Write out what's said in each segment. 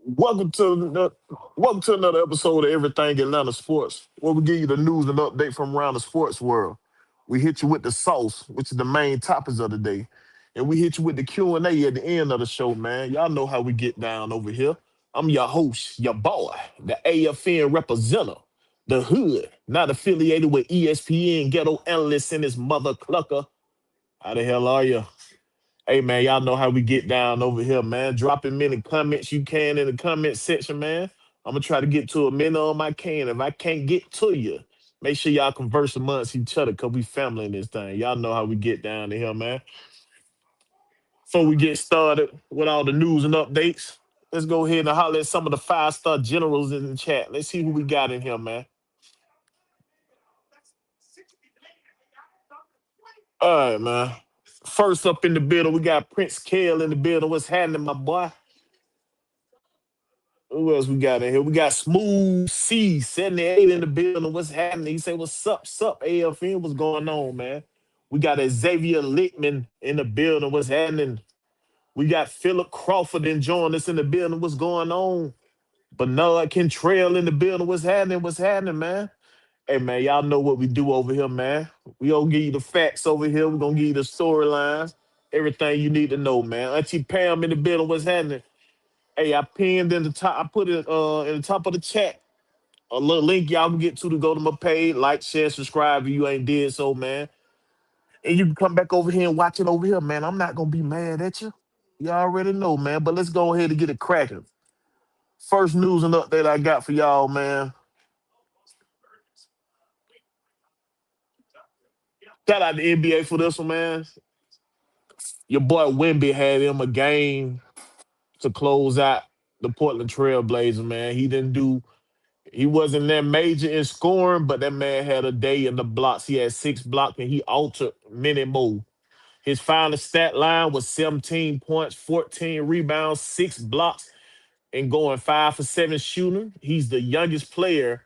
Welcome to the, welcome to another episode of Everything Atlanta Sports, where we give you the news and update from around the sports world. We hit you with the sauce, which is the main topics of the day, and we hit you with the Q&A at the end of the show, man. Y'all know how we get down over here. I'm your host, your boy, the AFN representative, the hood, not affiliated with ESPN, ghetto analyst and his mother clucker. How the hell are you? Hey man, y'all know how we get down over here, man. Drop as many comments you can in the comment section, man. I'm gonna try to get to a minimum I can. If I can't get to you, make sure y'all converse amongst each other because we family in this thing. Y'all know how we get down to here, man. Before we get started with all the news and updates, let's go ahead and holler at some of the five-star generals in the chat. Let's see who we got in here, man. All right, man. First up in the building, we got Prince Kale in the building. What's happening, my boy? Who else we got in here? We got Smooth C 78 in the building. What's happening? He say, "What's up, sup, AFN? What's going on, man?" We got Xavier Lickman in the building. What's happening? We got Philip Crawford enjoying us in the building. What's going on? Bernard Kentrail in the building. What's happening? What's happening, man? Hey, man, y'all know what we do over here, man. We gonna give you the facts over here. We're gonna give you the storylines, everything you need to know, man. Auntie Pam in the building. What's happening? Hey, I pinned in the top. I put it in the top of the chat. A little link y'all can get to go to my page, like, share, subscribe if you ain't did so, man. And you can come back over here and watch it over here, man. I'm not gonna be mad at you. You already know, man. But let's go ahead and get it cracking. First news and update I got for y'all, man. Shout out to NBA for this one, man. Your boy Wemby had him a game to close out the Portland Trail Blazers, man. He wasn't that major in scoring, but that man had a day in the blocks. He had 6 blocks and he altered many more. His final stat line was 17 points, 14 rebounds, 6 blocks, and going 5 for 7 shooting. He's the youngest player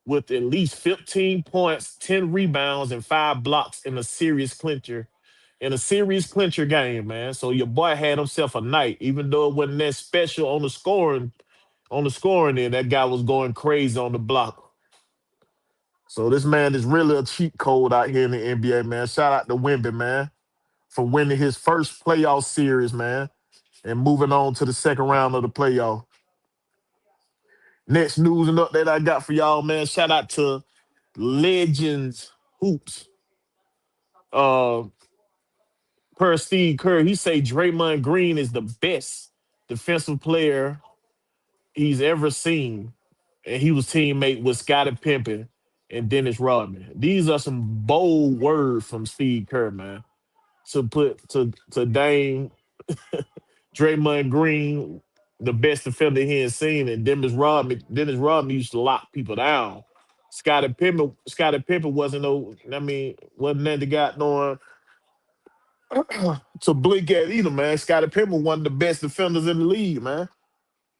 with at least 15 points, 10 rebounds, and 5 blocks in a series clincher game, man. So your boy had himself a night, even though it wasn't that special on the scoring end. That guy was going crazy on the block. So this man is really a cheat code out here in the NBA, man. Shout out to Wemby, man, for winning his first playoff series, man, and moving on to the second round of the playoff. Next news and update I got for y'all, man. Shout out to Legends Hoops. Uh, per Steve Kerr, he say Draymond Green is the best defensive player he's ever seen, and he was teammate with Scottie Pippen and Dennis Rodman. These are some bold words from Steve Kerr, man. To put to Dame Draymond Green, the best defender he had seen, and Dennis Rodman used to lock people down. Scottie Pippen wasn't no, I mean, wasn't that the guy throwing to blink at either, man. Scottie Pippen one of the best defenders in the league, man.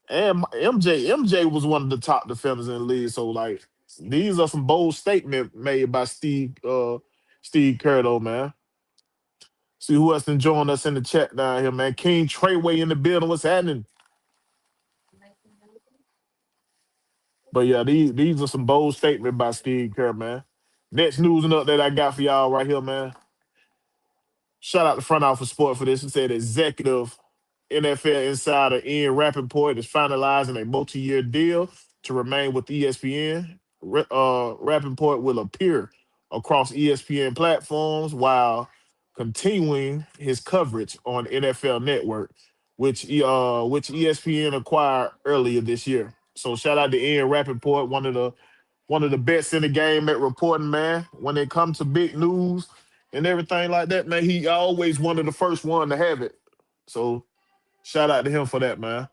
And MJ was one of the top defenders in the league. So like these are some bold statements made by Steve Kerr, though, man. See who else can join us in the chat down here, man. King Treyway in the building. What's happening? But yeah, these are some bold statements by Steve Kerr, man. Next news and update I got for y'all right here, man. Shout out to Front Office Sport for this. It said executive NFL insider Ian Rappaport is finalizing a multi-year deal to remain with ESPN. Rappaport will appear across ESPN platforms while continuing his coverage on NFL Network, which ESPN acquired earlier this year. So shout out to Ian Rappaport, one of the best in the game at reporting, man. When it comes to big news and everything like that, man, he always one of the first one to have it. So shout out to him for that, man.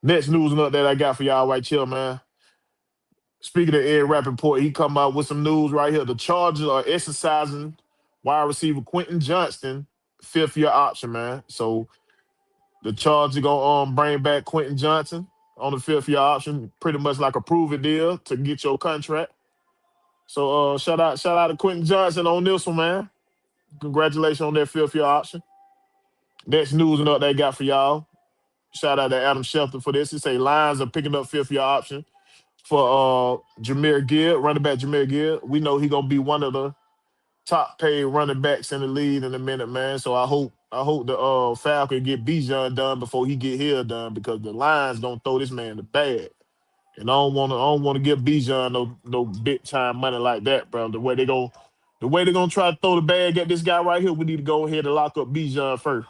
Next news and that I got for y'all right here, man. Speaking of Ed Rappaport, he come out with some news right here. The Chargers are exercising wide receiver Quentin Johnston, fifth-year option, man. So the Chargers gonna bring back Quentin Johnson on the fifth-year option, pretty much like a prove-it deal to get your contract. So shout out to Quentin Johnson on this one, man. Congratulations on that fifth-year option. Next news and update they got for y'all. Shout out to Adam Schefter for this. He say Lions are picking up fifth year option for Jameer Gibb, running back Jameer Gibb. We know he gonna be one of the top paid running backs in the league in a minute, man. So I hope the Falcons get Bijan done before he get here done because the Lions don't throw this man the bag. And I don't wanna give Bijan no big time money like that, bro. The way they gonna try to throw the bag at this guy right here, we need to go ahead and lock up Bijan first.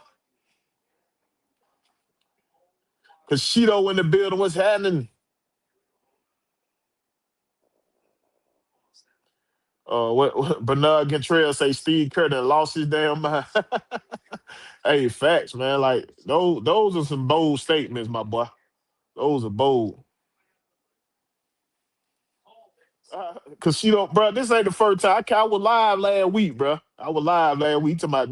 Cause Cheeto in the building, what's happening? What Bernard Cantrell say Steve Kerr done lost his damn mind. Hey, facts, man. Like those are some bold statements, my boy. Those are bold. Cause she don't, bro. This ain't the first time. I was live last week, bro. I was live last week. To my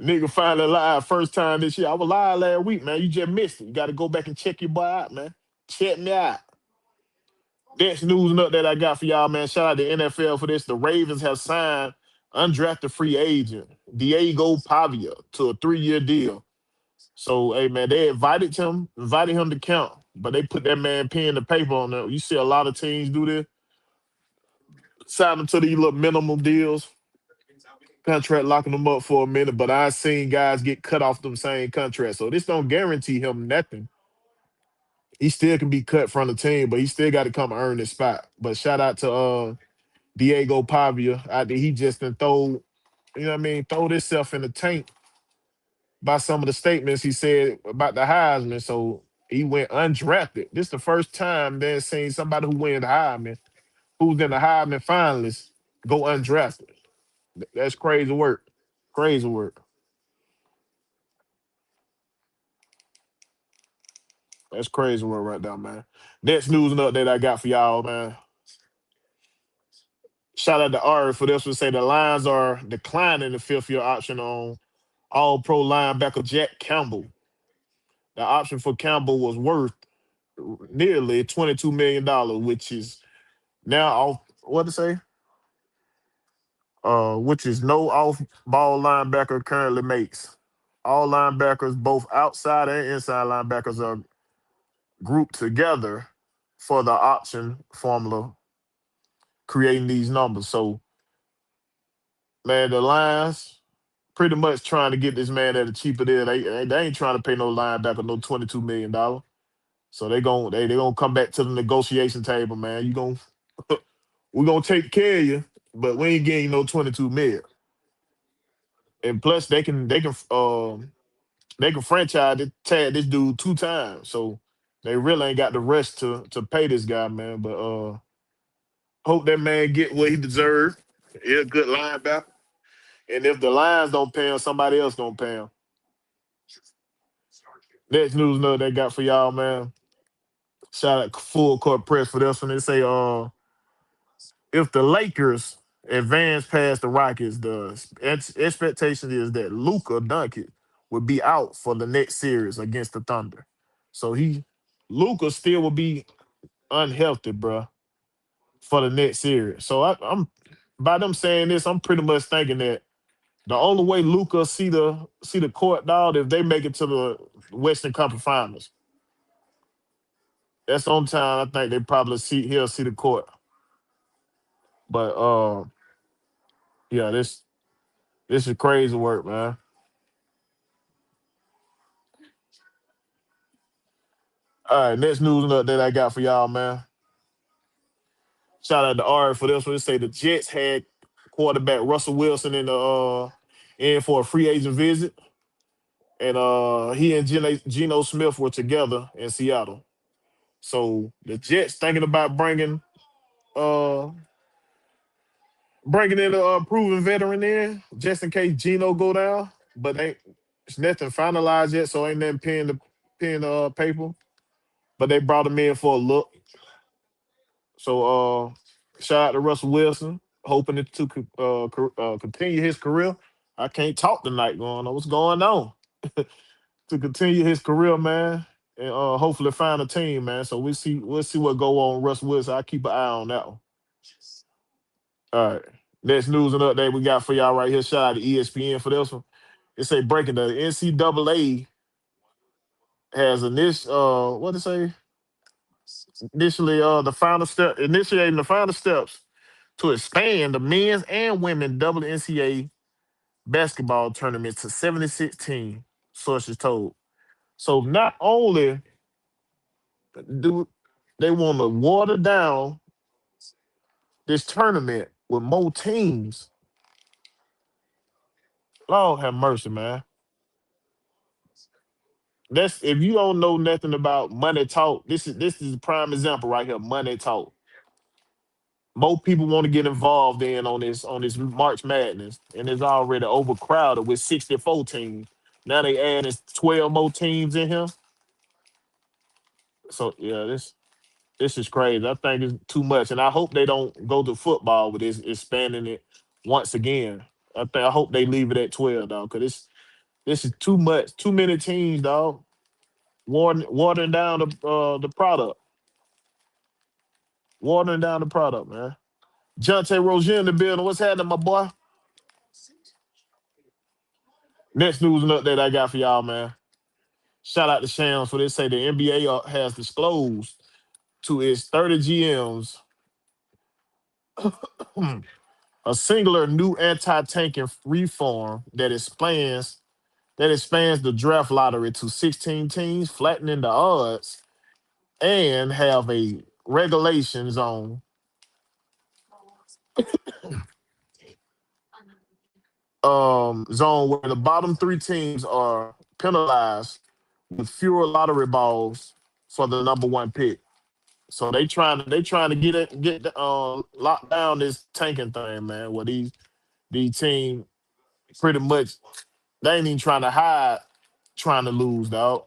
nigga finally live first time this year. I was live last week, man. You just missed it. You got to go back and check your boy out, man. Check me out. That's news and that I got for y'all, man. Shout out to NFL for this. The Ravens have signed undrafted free agent Diego Pavia to a 3-year deal. So, hey, man, they invited him to camp, but they put that man pen to paper on there. You see a lot of teams do this, sign them to these little minimum deals, contract locking them up for a minute. But I've seen guys get cut off them same contracts. So this don't guarantee him nothing. He still can be cut from the team, but he still got to come earn his spot. But shout out to Diego Pavia. I think he just done throw, you know what I mean, throw himself in the tank by some of the statements he said about the Heisman. So he went undrafted. This is the first time they're seeing somebody who wins the Heisman, who's in the Heisman finalists, go undrafted. That's crazy work. Crazy work. That's crazy work right there, man. Next news and update I got for y'all, man. Shout out to Ari for this one. Say the Lions are declining the fifth year option on all pro linebacker Jack Campbell. The option for Campbell was worth nearly $22 million, which is now off what to say? Which is no off ball linebacker currently makes. All linebackers, both outside and inside linebackers, are grouped together for the option formula, creating these numbers. So, man, the Lions pretty much trying to get this man at a cheaper deal. They ain't trying to pay no linebacker no $22 million. So they gonna come back to the negotiation table, man. We're gonna take care of you, but we ain't getting you no 22 mil. And plus they can franchise tag this dude 2 times. So they really ain't got the rest to pay this guy, man. But hope that man get what he deserved. He a good linebacker. And if the Lions don't pay him, somebody else gonna pay him. Next news note they got for y'all, man. Shout out full court press for this one. They say if the Lakers advance past the Rockets, the expectation is that Luka Doncic would be out for the next series against the Thunder. So Luka still will be unhealthy, bro, for the next series. So I'm by them saying this, I'm pretty much thinking that the only way Luka see the court, dog, if they make it to the Western Conference Finals. That's the only time I think they probably he'll see the court. But yeah, this is crazy work, man. All right, next news that I got for y'all, man. Shout out to Ari for this one. They say the Jets had quarterback Russell Wilson in for a free agent visit, and he and Geno Smith were together in Seattle. So the Jets thinking about uh bringing in a proven veteran in just in case Geno go down, but ain't it's nothing finalized yet, so ain't nothing pen paper. But they brought him in for a look. So shout out to Russell Wilson, hoping to continue his career. I can't talk tonight, going on. What's going on? To continue his career, man, and hopefully find a team, man. So we'll see what go on with Russell Wilson. I keep an eye on that one. All right. Next news and update we got for y'all right here. Shout out to ESPN for this one. It say breaking the NCAA has what it say initially the final step initiating the final steps to expand the men's and women WNCAA basketball tournament to 76 teams, sources told. So not only do they want to water down this tournament with more teams, Lord have mercy, man. That's if you don't know nothing about money talk. This is a prime example right here. Money talk. More people want to get involved in on this March Madness, and it's already overcrowded with 64 teams. Now they adding 12 more teams in here. So yeah, this is crazy. I think it's too much, and I hope they don't go to football with this expanding it once again. I hope they leave it at 12, dog, because this is too much. Too many teams, dog. Watering down the product. Watering down the product, man. Jonte Rozier in the building. What's happening, my boy? Next news and update I got for y'all, man. Shout out to Shams for this. Say the NBA has disclosed to its 30 GMs a singular new anti-tanking reform that expands the draft lottery to 16 teams, flattening the odds, and have a regulation zone where the bottom three teams are penalized with fewer lottery balls for the number one pick. So they trying to lock down this tanking thing, man. Where these teams pretty much they ain't even trying to hide trying to lose, dog.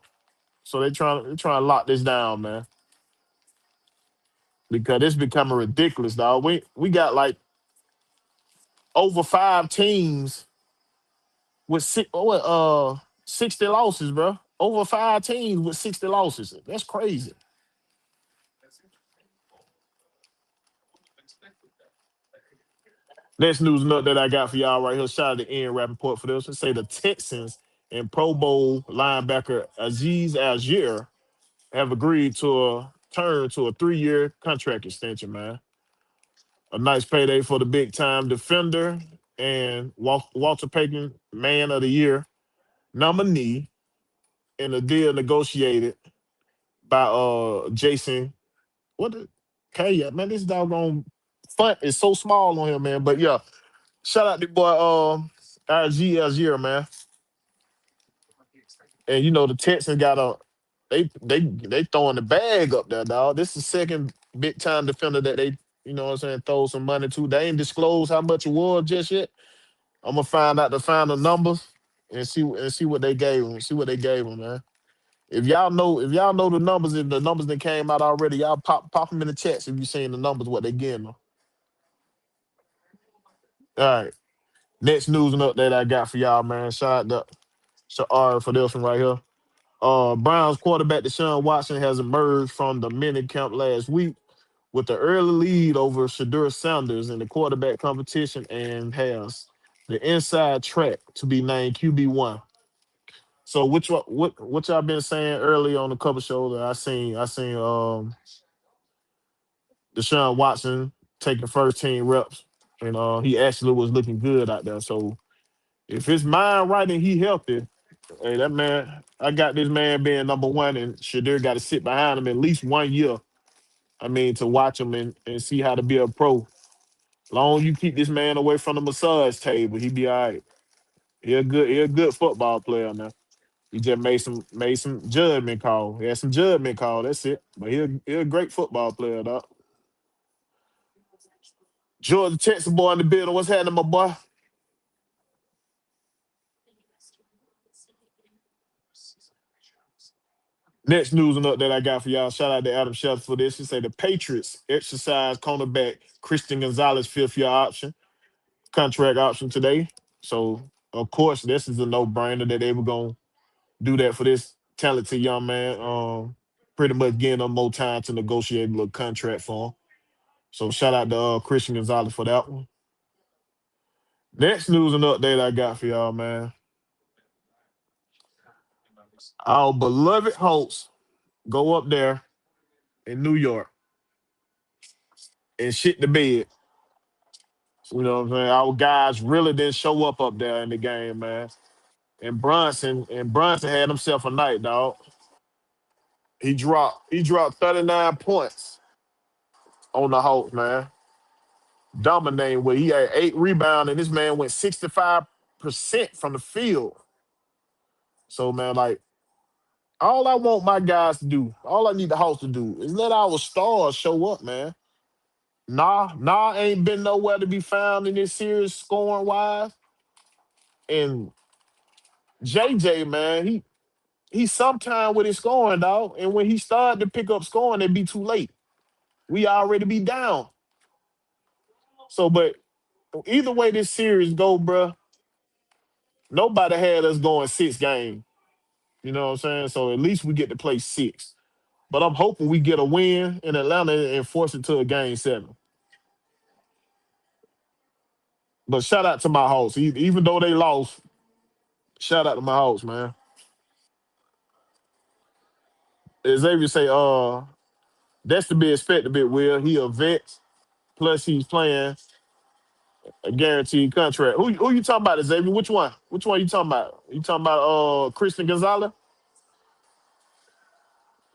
So they trying to lock this down, man, because it's becoming ridiculous, dog. We got like over five teams with 60 losses, bro. Over five teams with 60 losses. That's crazy. Next news note that I got for y'all right here. Shout out to Ian Rappaport for this. It say the Texans and Pro Bowl linebacker Aziz Algier have agreed to turn to a 3-year contract extension, man. A nice payday for the big time defender and Walter Payton Man of the Year nominee in a deal negotiated by Jason. What the yeah, man, this doggone font is so small on him, man. But yeah, shout out to boy RG Algier, man. And you know the Texans got they throwing the bag up there, dog. This is the second big time defender that they, what I'm saying, throw some money to. They ain't disclosed how much it was just yet. I'm gonna find out the final numbers and see what they gave him. See what they gave him, man. If y'all know the numbers, if the numbers that came out already, y'all pop them in the chats if you seen the numbers, what they getting them. All right. Next news and update I got for y'all, man. Shout out to Sha'ar for this one right here. Browns quarterback Deshaun Watson has emerged from the mini camp last week with the early lead over Shadur Sanders in the quarterback competition and has the inside track to be named QB1. So what y'all been saying early on a couple shows that I seen Deshaun Watson taking first team reps and he actually was looking good out there. So if his mind right and he healthy, hey, that man, I got this man being number one, and Shadir got to sit behind him at least 1 year. I mean, to watch him and see how to be a pro. Long you keep this man away from the massage table, he be all right. He a good football player now. He just made some judgment call. He had some judgment call. That's it. But he a great football player, dog. Georgia Texas boy in the building. What's happening, my boy? Next news and up that I got for y'all. Shout out to Adam Schefter for this. He say the Patriots exercise cornerback Christian Gonzalez fifth year option, contract option today. So of course this is a no-brainer that they were gonna do that for this talented young man. Pretty much getting him more time to negotiate a little contract for him. So shout out to Christian Gonzalez for that one. Next news and update I got for y'all, man. Our beloved Hawks go up there in New York and shit the bed. You know what I'm saying? Our guys really didn't show up there in the game, man. And Brunson had himself a night, dog. He dropped 39 points on the Hawks, man. Dominating where he had 8 rebounds, and this man went 65% from the field. So, man, like, all I want my guys to do, all I need the Hawks to do is let our stars show up, man. Nah ain't been nowhere to be found in this series scoring wise. And JJ, man, he sometime with his scoring, dog. And when he started to pick up scoring, it'd be too late. We already be down. So, but either way this series go, bruh, nobody had us going 6 games. You know what I'm saying? So at least we get to play 6. But I'm hoping we get a win in Atlanta and force it to a game 7. But shout out to my Hawks. Even though they lost, shout out to my Hawks, man. Xavier say, that's to be expected, bit Will. He a vet, plus he's playing a guaranteed contract. Who you talking about, Xavier? Which one? Which one you talking about? You talking about Christian Gonzalez?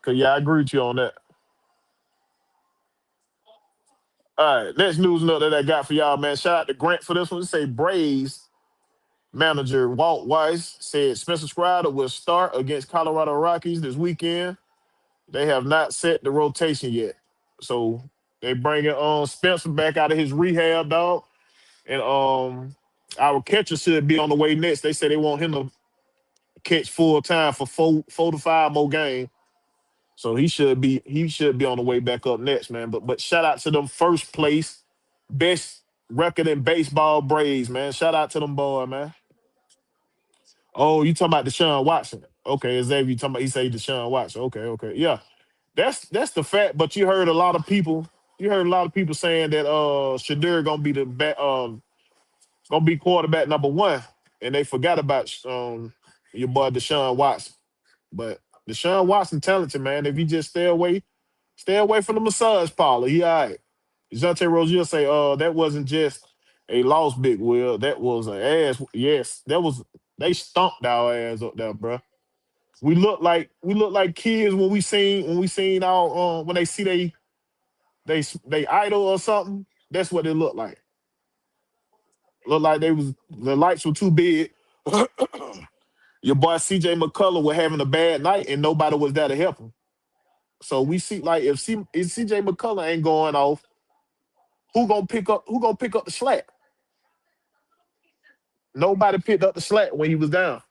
Cause yeah, I agree with you on that. All right, next news note that I got for y'all, man. Shout out to Grant for this one. It say Braves manager Walt Weiss said Spencer Strider will start against Colorado Rockies this weekend. They have not set the rotation yet. So they bringing Spencer back out of his rehab, dog. And our catcher should be on the way next. They say they want him to catch full time for 4 to 5 more games. So he should be on the way back up next, man. But shout out to them first place, best record in baseball Braves, man. Shout out to them boy, man. Oh, you talking about Deshaun Watson? Okay, Xavier, you talking about he say Deshaun Watson? Okay, yeah. That's the fact. But you heard a lot of people. You heard a lot of people saying that Shadur gonna be gonna be quarterback number 1, and they forgot about your boy Deshaun Watson. But Deshaun Watson talented, man. If you just stay away from the massage parlor, he all right. Jante Rozier say, that wasn't just a loss, Big Will. That was an ass. Yes, they stomped our ass up there, bro. We look like kids when we seen our when they see they idol or something. That's what it looked like. Looked like the lights were too big. Your boy CJ McCullough was having a bad night and nobody was there to help him. So we see like if CJ McCullough ain't going off, who gonna pick up the slack? Nobody picked up the slack when he was down.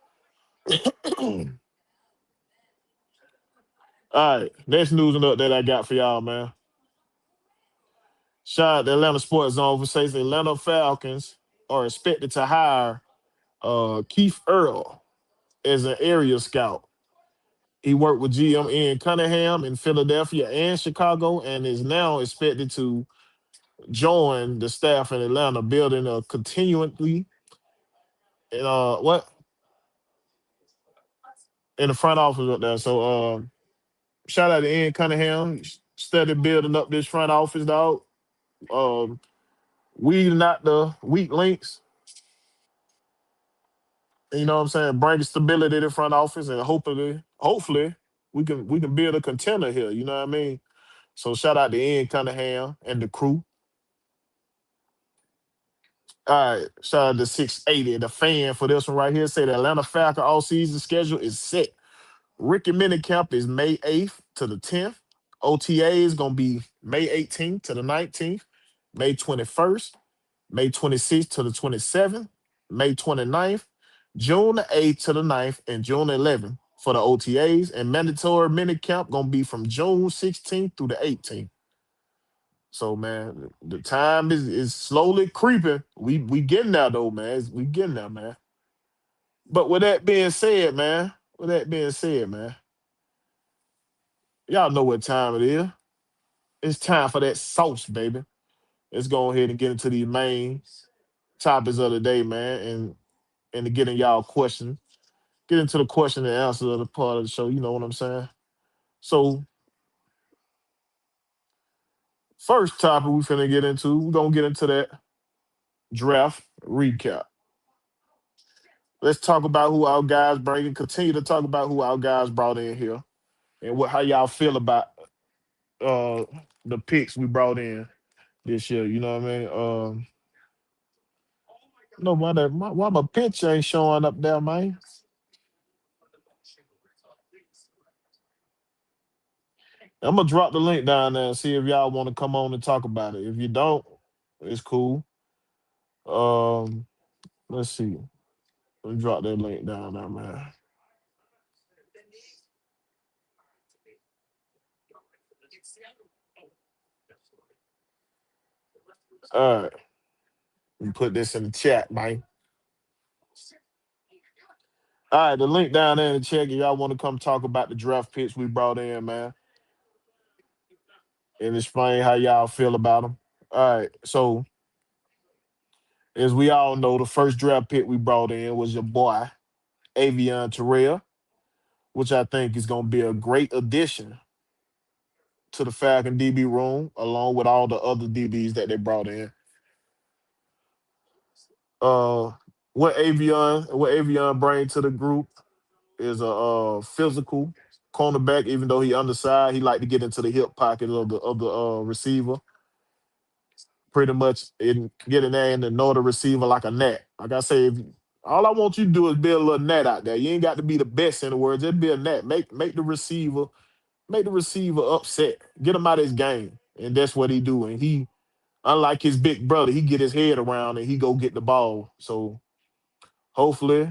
All right, next news and that I got for y'all, man. Shout out to Atlanta Sports Zone for says the Atlanta Falcons are expected to hire Keith Earl as an area scout. He worked with GM Ian Cunningham in Philadelphia and Chicago and is now expected to join the staff in Atlanta, building a continually what in the front office up there. So shout out to Ian Cunningham, steady building up this front office, dog. Um, weeding out the weak links. You know what I'm saying? Bringing stability to the front office, and hopefully, we can build a contender here. You know what I mean? So shout out to Ian Cunningham and the crew. All right, shout out to 680, the fan for this one right here. Say the Atlanta Falcon all-season schedule is set. Ricky Minicamp is May 8th to the 10th. OTA is going to be May 18th to the 19th, May 21st, May 26th to the 27th, May 29th, June the 8th to the 9th, and June 11th for the OTAs. And mandatory minicamp going to be from June 16th through the 18th. So, man, the time is slowly creeping. We getting there, though, man. We getting there, man. But with that being said, man, y'all know what time it is. It's time for that sauce, baby. Let's go ahead and get into these main topics of the day, man, and to get in y'all questions. get into the question and answer of the part of the show. You know what I'm saying? So first topic we finna get into, we're gonna get into that draft recap. Let's talk about who our guys bring. Continue to talk about who our guys brought in here and what how y'all feel about uh the picks we brought in this year. You know what I mean? No, why my pitch ain't showing up there, man? I'm gonna drop the link down there and see if y'all want to come on and talk about it. If you don't, it's cool. Um, let's see. Let me drop that link down there, man. All right, we put this in the chat, man. All right, the link down there in the chat. If y'all want to come talk about the draft picks we brought in, man, and explain how y'all feel about them. All right, so as we all know, the first draft pick we brought in was your boy Avion Terrell, which I think is going to be a great addition to the Falcon DB room, along with all the other DBs that they brought in. Uh, what Avion bring to the group is a physical cornerback. Even though he undersized, he like to get into the hip pocket of the receiver, pretty much in get in there and ignore the receiver like a net. Like I say, all I want you to do is be a little net out there. You ain't got to be the best in the world. Just be a net. Make the receiver upset. Get him out of his game, and that's what he do. And he, unlike his big brother, he get his head around and he go get the ball. So hopefully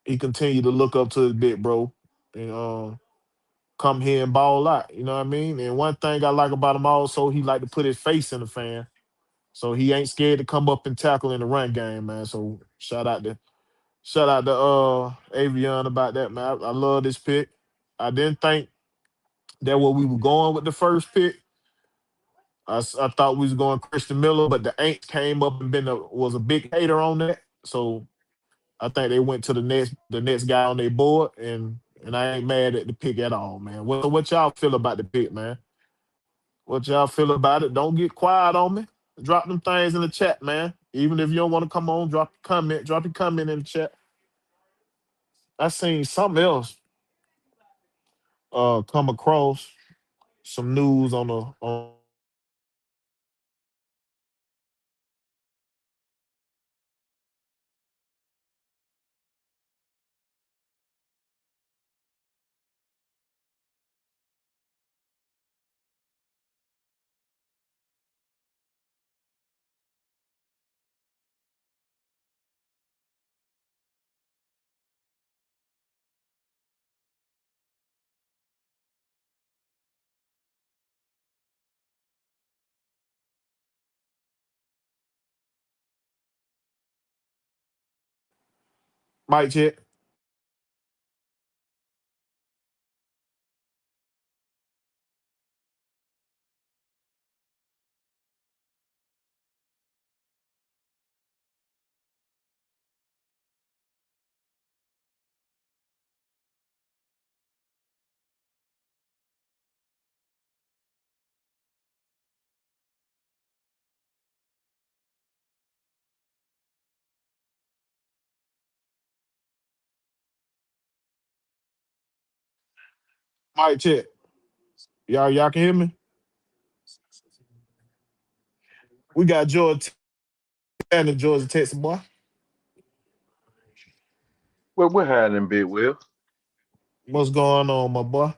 he continue to look up to his big bro and come here and ball out. You know what I mean? And one thing I like about him also, he like to put his face in the fan. So he ain't scared to come up and tackle in the run game, man. So shout out to Avion about that, man. I love this pick. I didn't think that what we were going with the first pick. I thought we was going Christian Miller, but the Aints came up and was a big hater on that. So I think they went to the next guy on their board, and I ain't mad at the pick at all, man. What y'all feel about the pick, man? What y'all feel about it? Don't get quiet on me. Drop them things in the chat, man. Even if you don't want to come on, drop a comment. Drop your comment in the chat. I seen something else come across some news on Mike check. Mike check. Y'all can hear me? We got Georgia and Georgia Texas boy. Well, we're hiding big, Will. What's going on, my boy?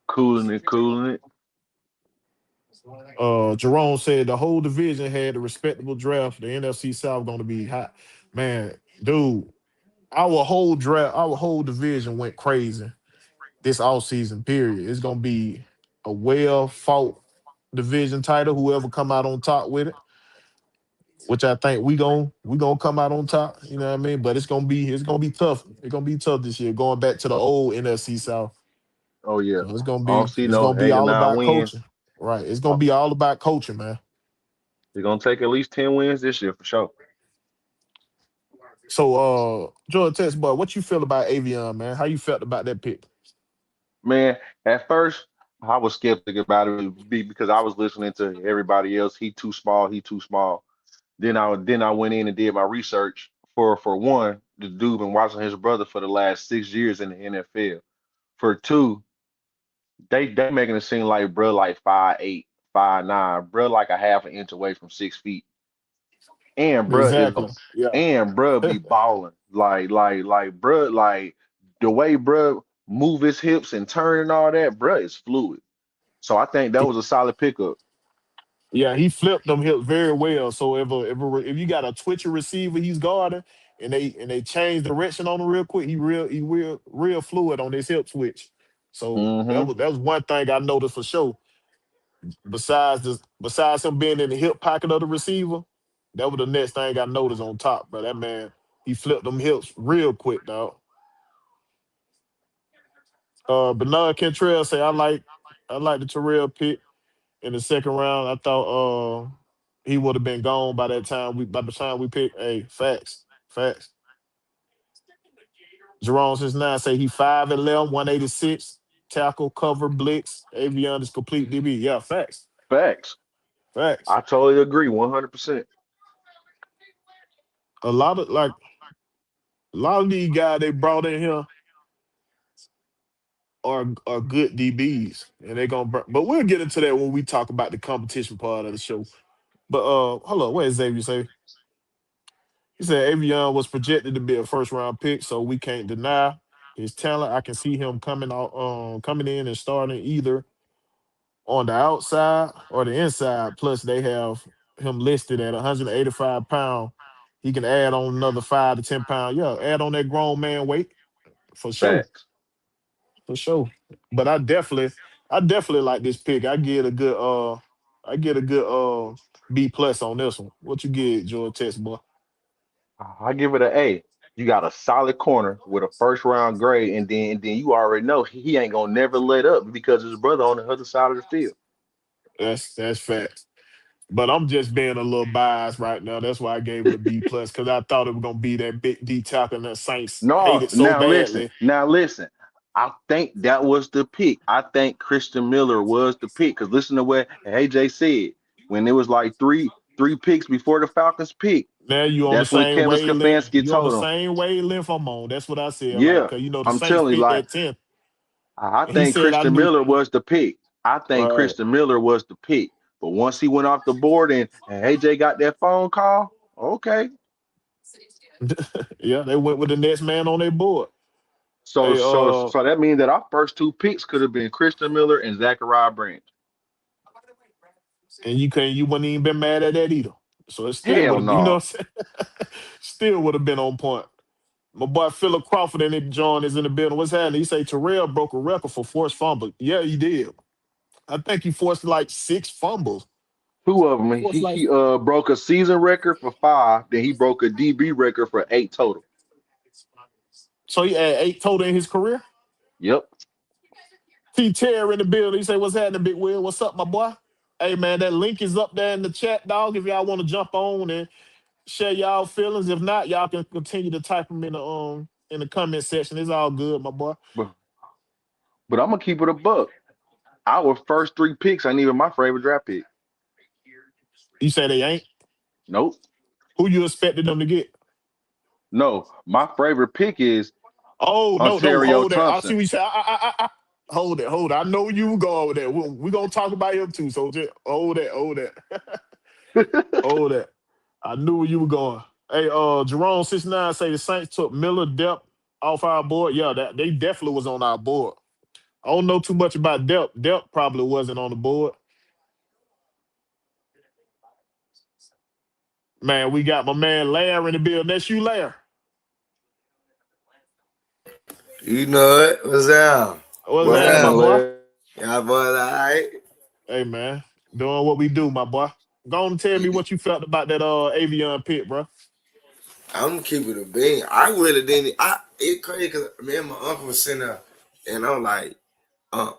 Cooling it, cooling it. Jerome said the whole division had a respectable draft. The NFC South going to be hot. Man, dude, our whole division went crazy this offseason, period. It's gonna be a well fought division title, whoever come out on top with it, which I think we gonna come out on top, you know what I mean? But it's gonna be tough. It's gonna be tough this year, going back to the old NFC South. Oh yeah. So it's gonna All be see it's no gonna be eight or all nine about wins. coaching. Right. It's gonna Oh, be all about coaching, man. they're gonna take at least 10 wins this year for sure. So, George Tex boy, what you feel about Avion, man? How you felt about that pick? Man, at first I was skeptic about it because I was listening to everybody else. He too small. He too small. Then I went in and did my research for one, the dude been watching his brother for the last 6 years in the NFL. For two, they making it seem like bro like 5'8", 5'9", bro like a half an inch away from 6 feet. And bruh is a Exactly. Yeah. and bruh be balling like bruh like the way bruh move his hips and turn and all that bruh is fluid. So I think that was a solid pickup. Yeah, he flipped them hips very well. So if you got a twitcher receiver he's guarding and they change direction on him real quick, he real fluid on his hip switch. So that Hmm. was that was one thing I noticed for sure. Besides him being in the hip pocket of the receiver, that was the next thing I noticed on top. But that man, he flipped them hips real quick, dog. Bernard Kentrell say I like the Terrell pick in the second round. I thought he would have been gone by that time. By the time we picked, hey, facts. Jerome since nine say he 5'11", 186, tackle, cover, blitz. Avion is complete DB. Yeah, Facts. facts. I totally agree 100%. A lot of like a lot of these guys they brought in here are good DBs, and they're gonna. But we'll get into that when we talk about the competition part of the show. But hold on, what is Xavier say? He said Avion was projected to be a first round pick, so we can't deny his talent. I can see him coming in and starting either on the outside or the inside. Plus, they have him listed at 185 pounds. He can add on another 5 to 10 pounds. Yeah, add on that grown man weight for sure, Facts. for sure. But I definitely like this pick. I get a good B plus on this one. What you get, George Tex boy? I give it an A. You got a solid corner with a first round grade, and then you already know he ain't gonna never let up because his brother on the other side of the field. That's facts. But I'm just being a little biased right now. That's why I gave it a B plus because I thought it was gonna be that big D tackle and the Saints No, hated so listen, badly. now listen. I think that was the pick. I think Christian Miller was the pick because listen to what AJ said when it was like three picks before the Falcons pick. Now you on the That's when same Kevin wavelength. Stefanski You on the told him, same wavelength I'm on. That's what I said. Like, "Yeah, cause the I'm Saints telling you, picked like that 10th. I And he think said I Christian knew Miller was the pick. I think right. Christian Miller was the pick. But once he went off the board and AJ got that phone call, okay. Yeah, they went with the next man on their board. So Hey, so so that means that our first two picks could have been Christian Miller and Zachariah Branch. and you wouldn't even been mad at that either. So it still would Hell have, you know no. what I'm saying? Still would have been on point. My boy Philip Crawford and Nick John is in the building. What's happening? He say Terrell broke a record for forced fumble. Yeah, he did. I think he forced like 6 fumbles. Two of them. Forced like He broke a season record for five. Then he broke a DB record for eight total. so he had 8 total in his career. Yep. T Terry in the building. He say, "What's happening, Big Will? What's up, my boy?" Hey man, that link is up there in the chat, dog. If y'all want to jump on and share y'all feelings, if not, y'all can continue to type them in the comment section. It's all good, my boy. But but I'm gonna keep it a buck. Our first three picks ain't even my favorite draft pick. You say they ain't. Nope. Who you expected them to get? No. My favorite pick is Oh no, no, Ontario hold that. I see Thompson. what you say. Hold it. I know you were going with that. We gonna talk about him too. So just hold that. I knew where you were going. Hey, Jerome 69 say the Saints took Miller Depth off our board. Yeah, that they definitely was on our board. I don't know too much about Depth. Depth probably wasn't on the board. Man, we got my man Larry in the building. That's you, Larry. You know it. What's down? What's What happening, my happened, boy? Larry? Y'all boys all right? Hey, man, doing what we do, my boy. Go on and tell me what you felt about that Avion pick, bro. I'm keeping it a bean. I really didn't. It crazy because me and my uncle was sitting there, and I'm like, uh,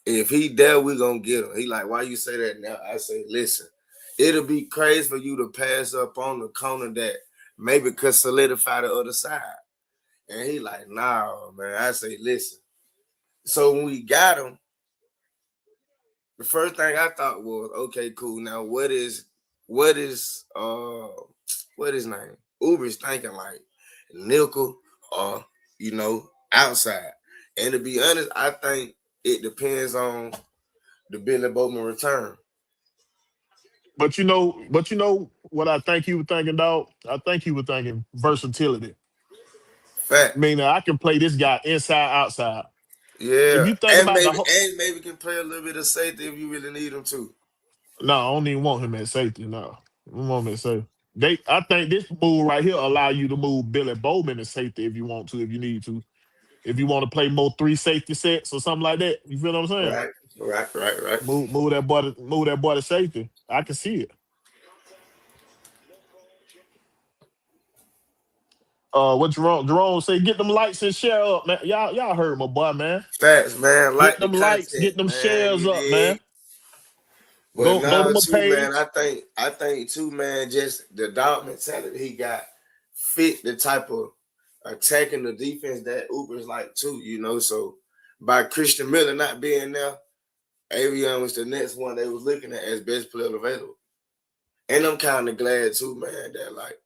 if he there, we gonna get him. He like, why you say that now? I say, listen, it'll be crazy for you to pass up on the corner that maybe could solidify the other side. And he like, nah, man. I say, listen. So when we got him, the first thing I thought was, okay, cool. Now what is what his name? Uber's thinking like nickel or outside. And to be honest, I think it depends on the Billy Bowman return. But what I think he was thinking, dog? I think he was thinking versatility. Fact. Meaning I can play this guy inside, outside. If Yeah. you think about the whole, And maybe can play a little bit of safety if you really need him to. no, I don't even want him at safety. No, I don't want him at safety. I think this move right here allow you to move Billy Bowman to safety if you want to, if you need to. If you want to play more 3 safety sets or something like that, you feel what I'm saying? Right. Move that boy to safety. I can see it. What Jerome say? Get them lights and share up, man. Y'all heard my boy, man. Facts, man. Get Like the them lights, content, get them man. shares You up, dig? man. But Go to now my too, man, page. I think too, man, just the dog mentality he got fit the type of attacking the defense that Uber's like too, So by Christian Miller not being there, Avion was the next one they was looking at as best player available. And I'm kind of glad too, man, that like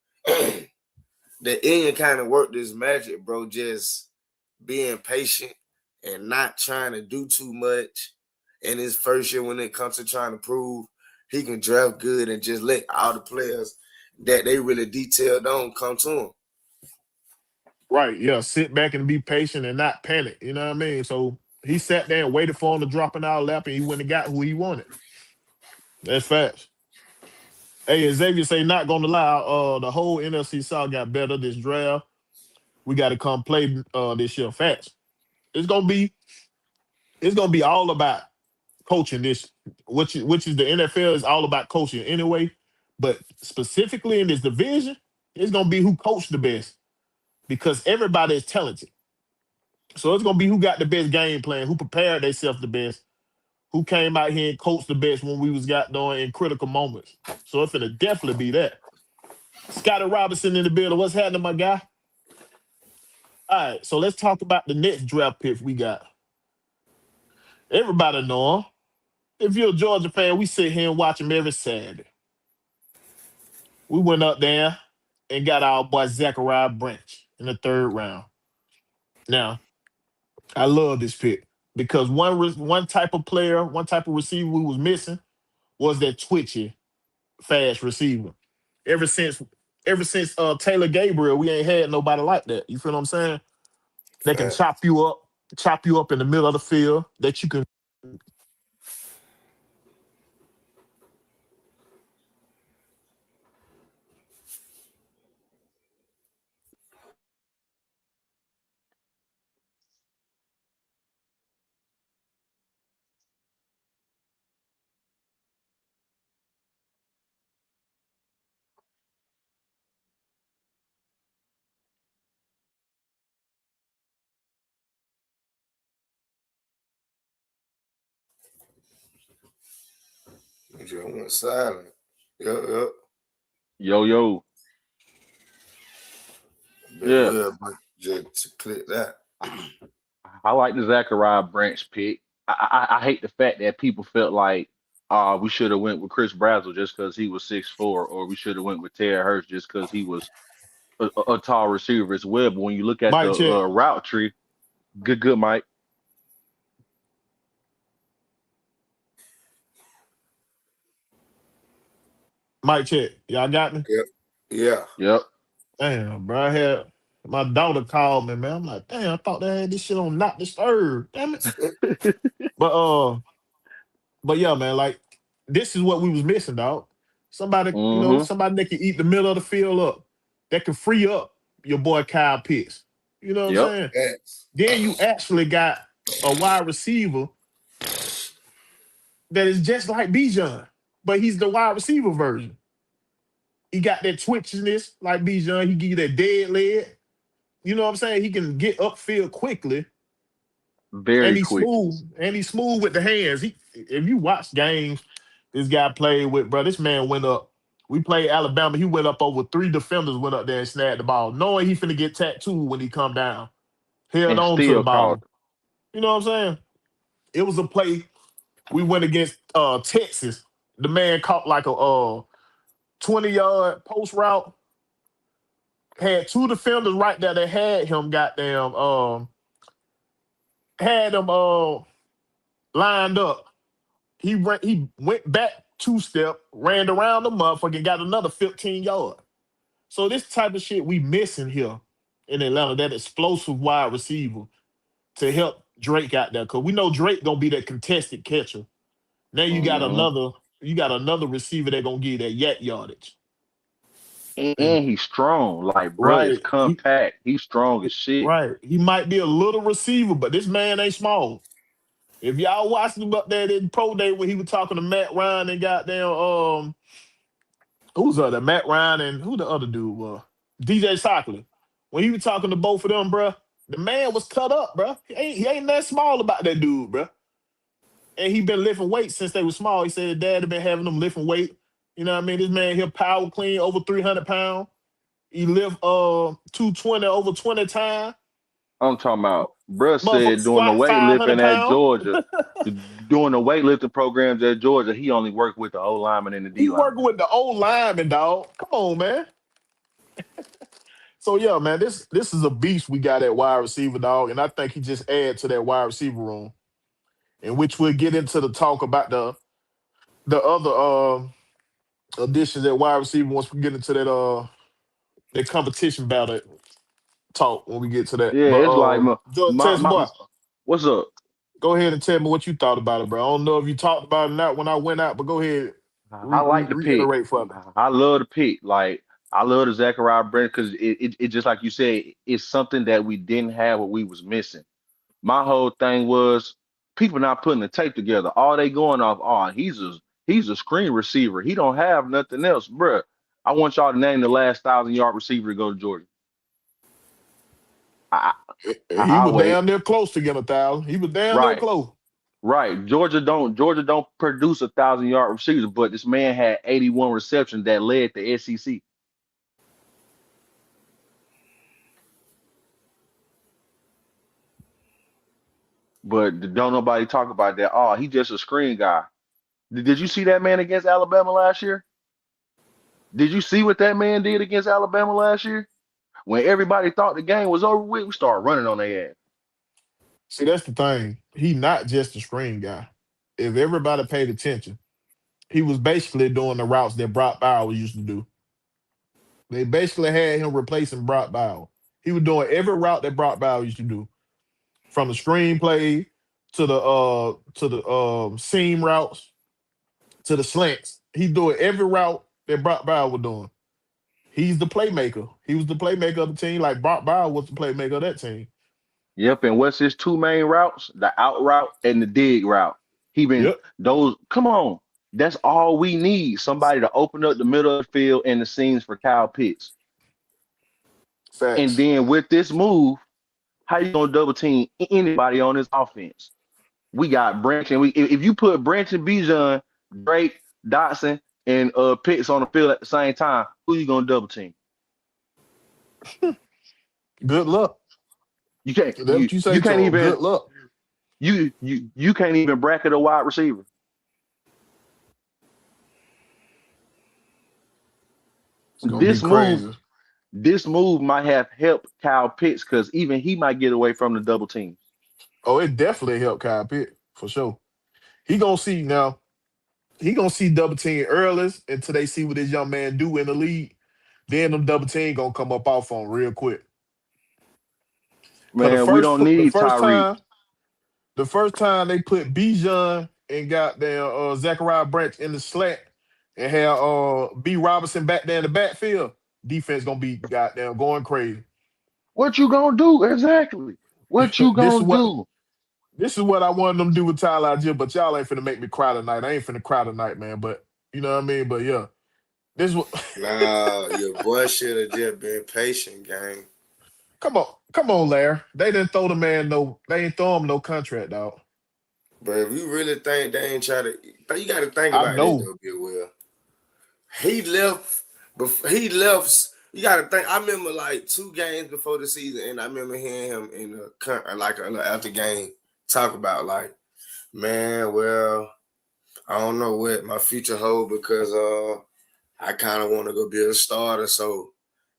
the Indian kind of worked this magic, bro, just being patient and not trying to do too much in his first year when it comes to trying to prove he can draft good and just let all the players that they really detailed on come to him. Right, yeah. Sit back and be patient and not panic. You know what I mean? So he sat there and waited for him to drop in our lap, and he went and got who he wanted. That's facts. Hey, Xavier say not gonna lie, the whole NFC South got better this draft. We got to come play this year. Facts. It's gonna be all about coaching this, which is the NFL is all about coaching anyway. But specifically in this division, it's gonna be who coached the best because everybody is talented. So it's gonna be who got the best game plan, who prepared themselves the best, who came out here and coached the best when we was got doing in critical moments. So it's gonna definitely be that. Scotty Robinson in the building. What's happening, my guy? All right, so let's talk about the next draft pick we got. Everybody know him. If you're a Georgia fan, we sit here and watch him every Saturday. We went up there and got our boy Zachariah Branch in the 3rd round. Now, I love this pick because one type of player, one type of receiver we was missing was that twitchy, fast receiver. Ever since Taylor Gabriel, we ain't had nobody like that. You feel what I'm saying? They can chop you up in the middle of the field. That you can. He just went silent. Yep. Yo. Yeah. But just to click that. I like the Zachariah Branch pick. I hate the fact that people felt like we should have went with Chris Brazzell just because he was 6'4", or we should have went with Terry Hurst just because he was a tall receiver as well. But when you look at Mike the check. route tree, good, Mike. Mike check. Y'all got me? Yeah. Yep. Damn, bro. I had my daughter called me, man. I'm like, damn, I thought they had this shit on not disturbed. Damn it. But but yeah, man, like this is what we was missing, dog. Somebody, Mm-hmm. somebody that can eat the middle of the field up, that can free up your boy Kyle Pitts. You know what I'm saying? Yes. Then you actually got a wide receiver that is just like Bijan, but he's the wide receiver version. He got that twitchiness like Bijan. He give you that dead leg. You know what I'm saying? He can get upfield quickly, and Very he's quick. smooth. And he's smooth with the hands. If you watch games, this guy played with, bro. This man went up We played Alabama. He went up over 3 defenders, went up there and snagged the ball, knowing he finna get tattooed when he come down. Held And on to the still called ball. You know what I'm saying? It was a play. We went against Texas. The man caught like a 20-yard post route. Had 2 defenders right there that had him had him lined up. He went back 2-step, ran around the motherfucker, got another 15-yard. So this type of shit we missing here in Atlanta, that explosive wide receiver to help Drake out there. Cause we know Drake gonna be that contested catcher. Now you got him. another receiver that gonna give you that yak yardage. And And he's strong. Like, bro, is right, compact. He's strong as shit. he might be a little receiver, but this man ain't small. If y'all watched him up there in pro day when he was talking to Matt Ryan and goddamn who's the other Matt Ryan and who the other dude was? DJ Sockley. When he was talking to both of them, bro, the man was cut up, bro. He ain't that small about that dude, bro. And he been lifting weights since they was small. He said his dad had been having them lifting weight. You know what I mean? This man here power clean over 300 pounds. He lift 220 over 20 times. I'm talking about, bruh Motherfucker said doing the squat 500 weightlifting at pounds. Georgia, doing the weightlifting programs at Georgia, he only worked with the O lineman and the D He lineman. working with the old lineman, dog. Come on, man. So yeah, man, this is a beast we got at wide receiver, dog, and I think he just add to that wide receiver room, in which we'll get into the talk about the other additions at wide receiver once we get into that competition battle talk when we get to that. Yeah, But it's like Tess boy, what's up? go ahead and tell me what you thought about it, bro. I don't know if you talked about it or not when I went out, but go ahead, I like the pick. reiterate for me. I love the pick. Like, I love the Zachariah Brent because it just like you said, it's something that we didn't have what we was missing. My whole thing was people not putting the tape together. All they going off, he's a screen receiver. He don't have nothing else, bruh. I want y'all to name the last 1,000-yard receiver to go to Georgia. I, He I'll was wait. damn near close to getting 1,000. He was damn near Right, close. right. Georgia don't produce 1,000-yard receivers, but this man had 81 receptions that led the SEC. But don't nobody talk about that. Oh, he just a screen guy. Did you see that man against Alabama last year? Did you see what that man did against Alabama last year? When everybody thought the game was over with, we started running on their ass. See, that's the thing. He not just a screen guy. If everybody paid attention, he was basically doing the routes that Brock Bowers used to do. They basically had him replacing Brock Bowers. He was doing every route that Brock Bowers used to do, from the screenplay to the seam routes to the slants. He's doing every route that Brock Bowers was doing. He's the playmaker. He was the playmaker of the team, like Brock Bowers was the playmaker of that team. Yep, and what's his 2 main routes? The out route and the dig route. He been Yep. those. Come on, that's all we need. Somebody to open up the middle of the field and the seams for Kyle Pitts. And Facts. then with this move, how you gonna double team anybody on this offense? We got Branch and if you put Branch and Bijan, Drake, Dotson, and Pitts on the field at the same time, who you gonna double team? Good luck. You can't. That's what you say You to can't him. even. Good luck. You can't even bracket a wide receiver. It's gonna be This move, crazy. this move might have helped Kyle Pitts because even he might get away from the double teams. Oh, it definitely helped Kyle Pitt for sure. He gonna see now. He gonna see double team early until they see what this young man do in the league. Then them double team gonna come up off on real quick. Cause Man, we don't need Tyreek. the first time they put Bijan and goddamn Zachariah Branch in the slant and had B Robinson back there in the backfield, defense gonna be goddamn going crazy. What you gonna do exactly? What you this is gonna what do? this is what I wanted them to do with Tyler Algier, but y'all ain't finna make me cry tonight. I ain't finna cry tonight, man. But you know what I mean? But yeah. This is what Nah, your boy should have just been patient, gang. Come on, Larry. They didn't throw the man they ain't throw him no contract, dog. But if you really think they ain't try to, you got to think I about this know. though, Bill Will. he left. He left. You got to think. I remember like 2 games before the season, and I remember hearing him in a after game talk about like, man, well, I don't know what my future hold because I kind of want to go be a starter. So,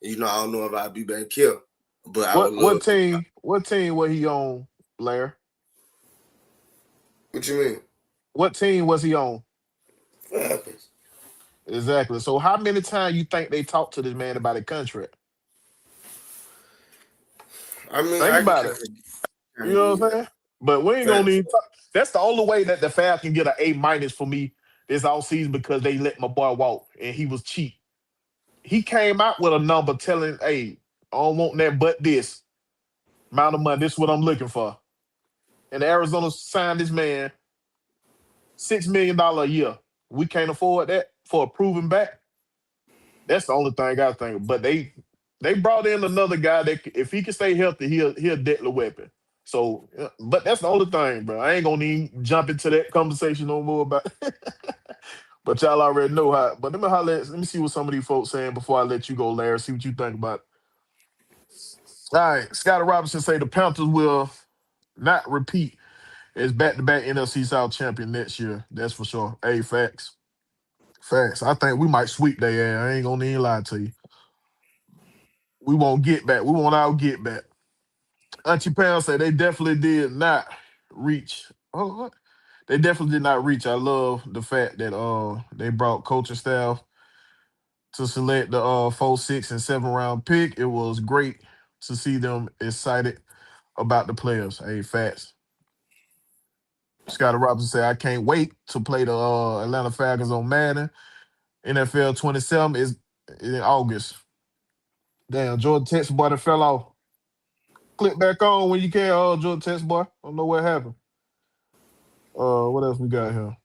I don't know if I'll be back here, but I would What love to. team? What team was he on, Larry? What you mean? What team was he on? Falcons. Exactly. So how many times you think they talked to this man about a contract? I mean, Think I can about it. kind You of know believe what I'm that. saying? But we ain't gonna Facts. need. That's the only way that the Falcons get an A minus for me this all season because they let my boy walk and he was cheap. He came out with a number telling, "Hey, I don't want that, but this amount of money. This is what I'm looking for." And Arizona signed this man $6 million a year. We can't afford that for a proven back. That's the only thing I think. But they brought in another guy that if he can stay healthy, he'll deadly weapon. So, but that's the only thing, bro. I ain't gonna even jump into that conversation no more about. But y'all already know how. But let me see what some of these folks saying before I let you go, Larry. See what you think about it. All right, Scotty Robinson say the Panthers will not repeat as back-to-back NFC South champion next year. That's for sure. Hey, facts. Facts. I think we might sweep their ass. I ain't gonna even lie to you. We won't get back. We won't all get back. Auntie Pam said they definitely did not reach. Oh, what? They definitely did not reach. I love the fact that they brought coaching staff to select the 4, 6, and 7 round pick. It was great to see them excited about the players. Hey, facts. Scotty Robinson said, I can't wait to play the Atlanta Falcons on Madden. NFL 27 is in August. Damn, Jordan Texas boy that fell off. Click back on when you can, Jordan Texas boy. I don't know what happened. What else we got here?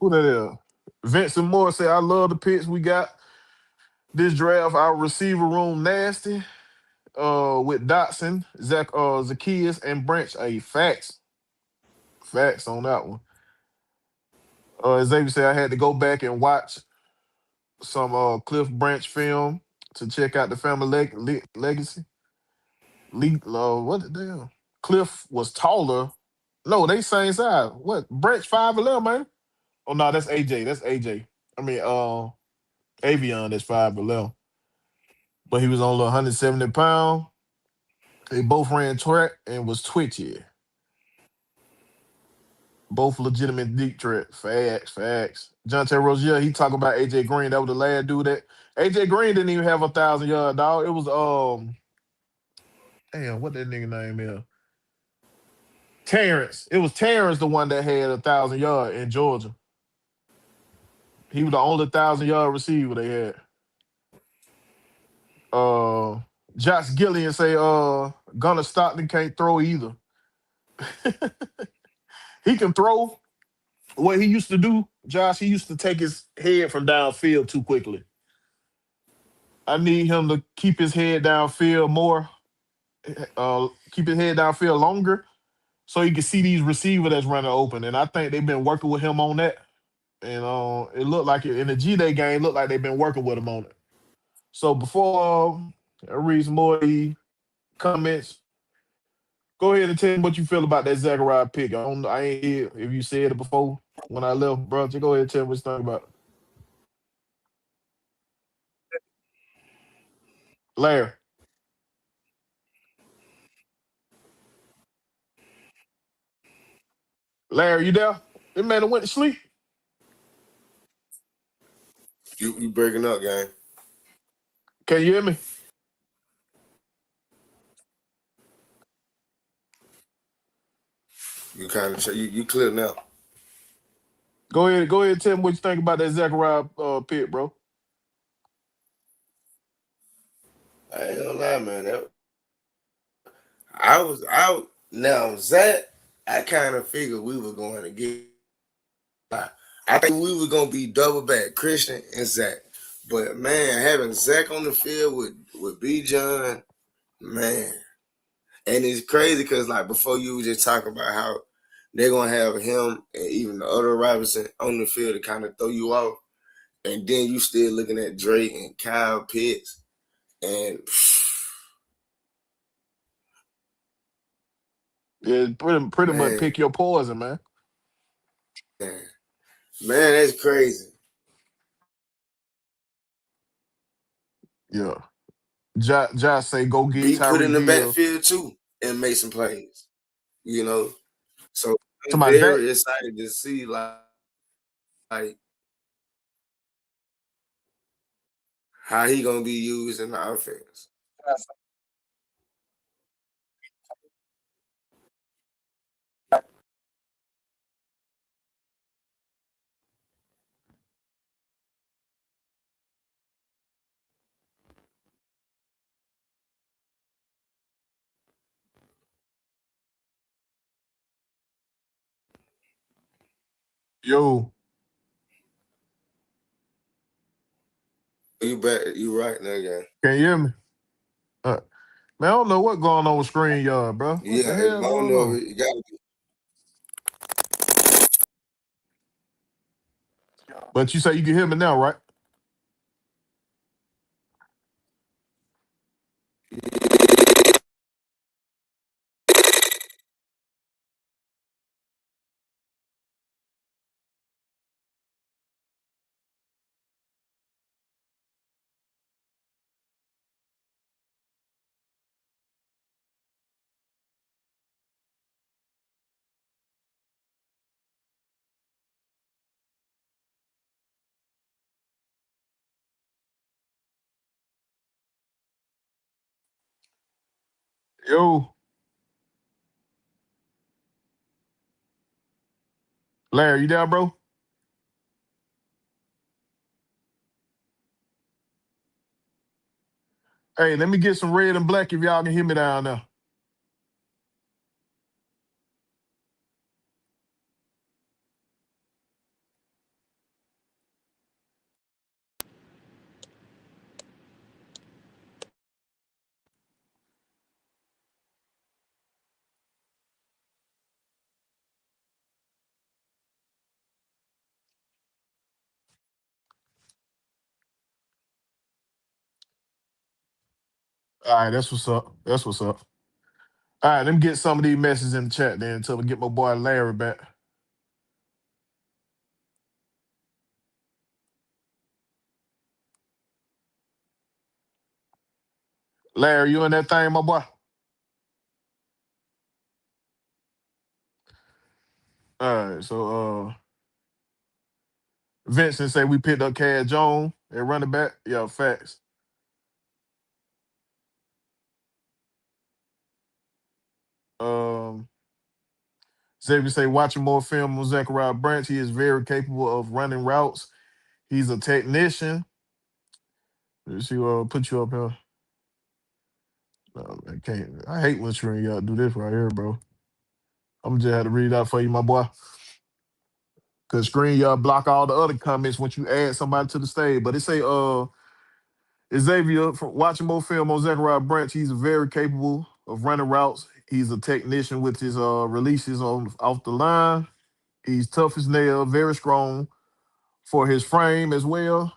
Who that is? Vincent Moore said, I love the picks we got. This draft, our receiver room nasty. With Dotson, Zacchaeus, and Branch. Hey, facts. Facts on that one. Xavier said I had to go back and watch some Cliff Branch film to check out the family legacy. What the damn? Cliff was taller. No, they same size. What? Branch 5'11", man. Oh no, that's AJ. That's AJ. I mean, Avion is 5'11", but he was only 170 pounds. They both ran track and was twitchy. Both legitimate deep threat. Facts, facts. John T. Rozier, he talking about AJ Green. That was the last dude that AJ Green didn't even have 1,000 yard dog. It was damn, what that nigga name is? Terrence. It was Terrence the one that had 1,000 yard in Georgia. He was the only 1,000 yard receiver they had. Josh Gillian say Gunnar Stockton can't throw either. He can throw. What he used to do, Josh, he used to take his head from downfield too quickly. I need him to keep his head downfield more, keep his head downfield longer, so he can see these receivers that's running open. And I think they've been working with him on that. And it looked like it in the G-Day game, looked like they've been working with him on it. So before I read some more of the comments, go ahead and tell me what you feel about that Zachariah pick. I ain't hear if you said it before when I left, bro. Just go ahead and tell me what you think about it. Larry. Larry, you there? That man went to sleep. You breaking up, gang. Can you hear me? You kind of you clear now. Go ahead and tell me what you think about that Zachariah pick, bro. I ain't gonna lie, man. I was out now. Zach, I kind of figured we were going to get. I think we were gonna be double back, Christian and Zach. But man, having Zach on the field with B John, man, and it's crazy because like before you were just talking about how they're gonna have him and even the other Robinson on the field to kind of throw you off. And then you still looking at Drake and Kyle Pitts and Yeah, pretty much man, pick your poison, man. man, that's crazy. Yeah. Josh say go get Be put in Tyreek the Hill. backfield too and make some plays. You know, so I'm Somebody Dak. very excited to see like how he gonna be used in the offense. Yo, You right now, guy. can you hear me? Uh, Man, I don't know what going on with StreamYard, bro. What Yeah, the I hell don't going know on? if it gotta be. But you say you can hear me now, right? Yo, Larry, you there, bro? Hey, let me get some red and black if y'all can hear me down there. All right, that's what's up. That's what's up. All right, let me get some of these messages in the chat then until we get my boy Larry back. Larry, you in that thing, my boy? All right, so Vincent say we picked up Cad Jones at running back. Yeah, facts. Um, Xavier say watching more film on Zachariah Branch. He is very capable of running routes. He's a technician. Let's see, put you up here. I can't. I hate when Shreen y'all do this right here, bro. I'm just had to read it out for you, my boy. Cause screen y'all block all the other comments once you add somebody to the stage. But it say Xavier from watching more film on Zachariah Branch. He's very capable of running routes. He's a technician with his releases on off the line. He's tough as nail, very strong for his frame as well.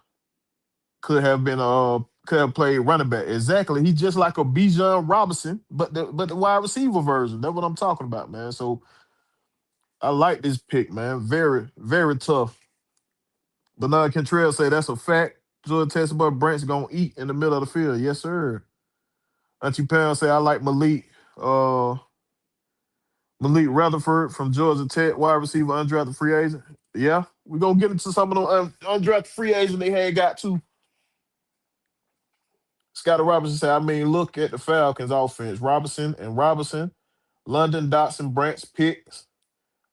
Could have played running back. Exactly. He's just like a Bijan Robinson, but the wide receiver version. That's what I'm talking about, man. So I like this pick, man. Very, very tough. Bernard Cantrell say that's a fact. Jordan Testament Brent's gonna eat in the middle of the field. Yes, sir. Auntie Pound say I like Malik Rutherford from Georgia Tech, wide receiver, undrafted free agent. Yeah, we're gonna get into some of them undrafted free agents they had got to. Scotty Robinson said, I mean, look at the Falcons offense. Robinson, London, Dotson, Branch, Pitts,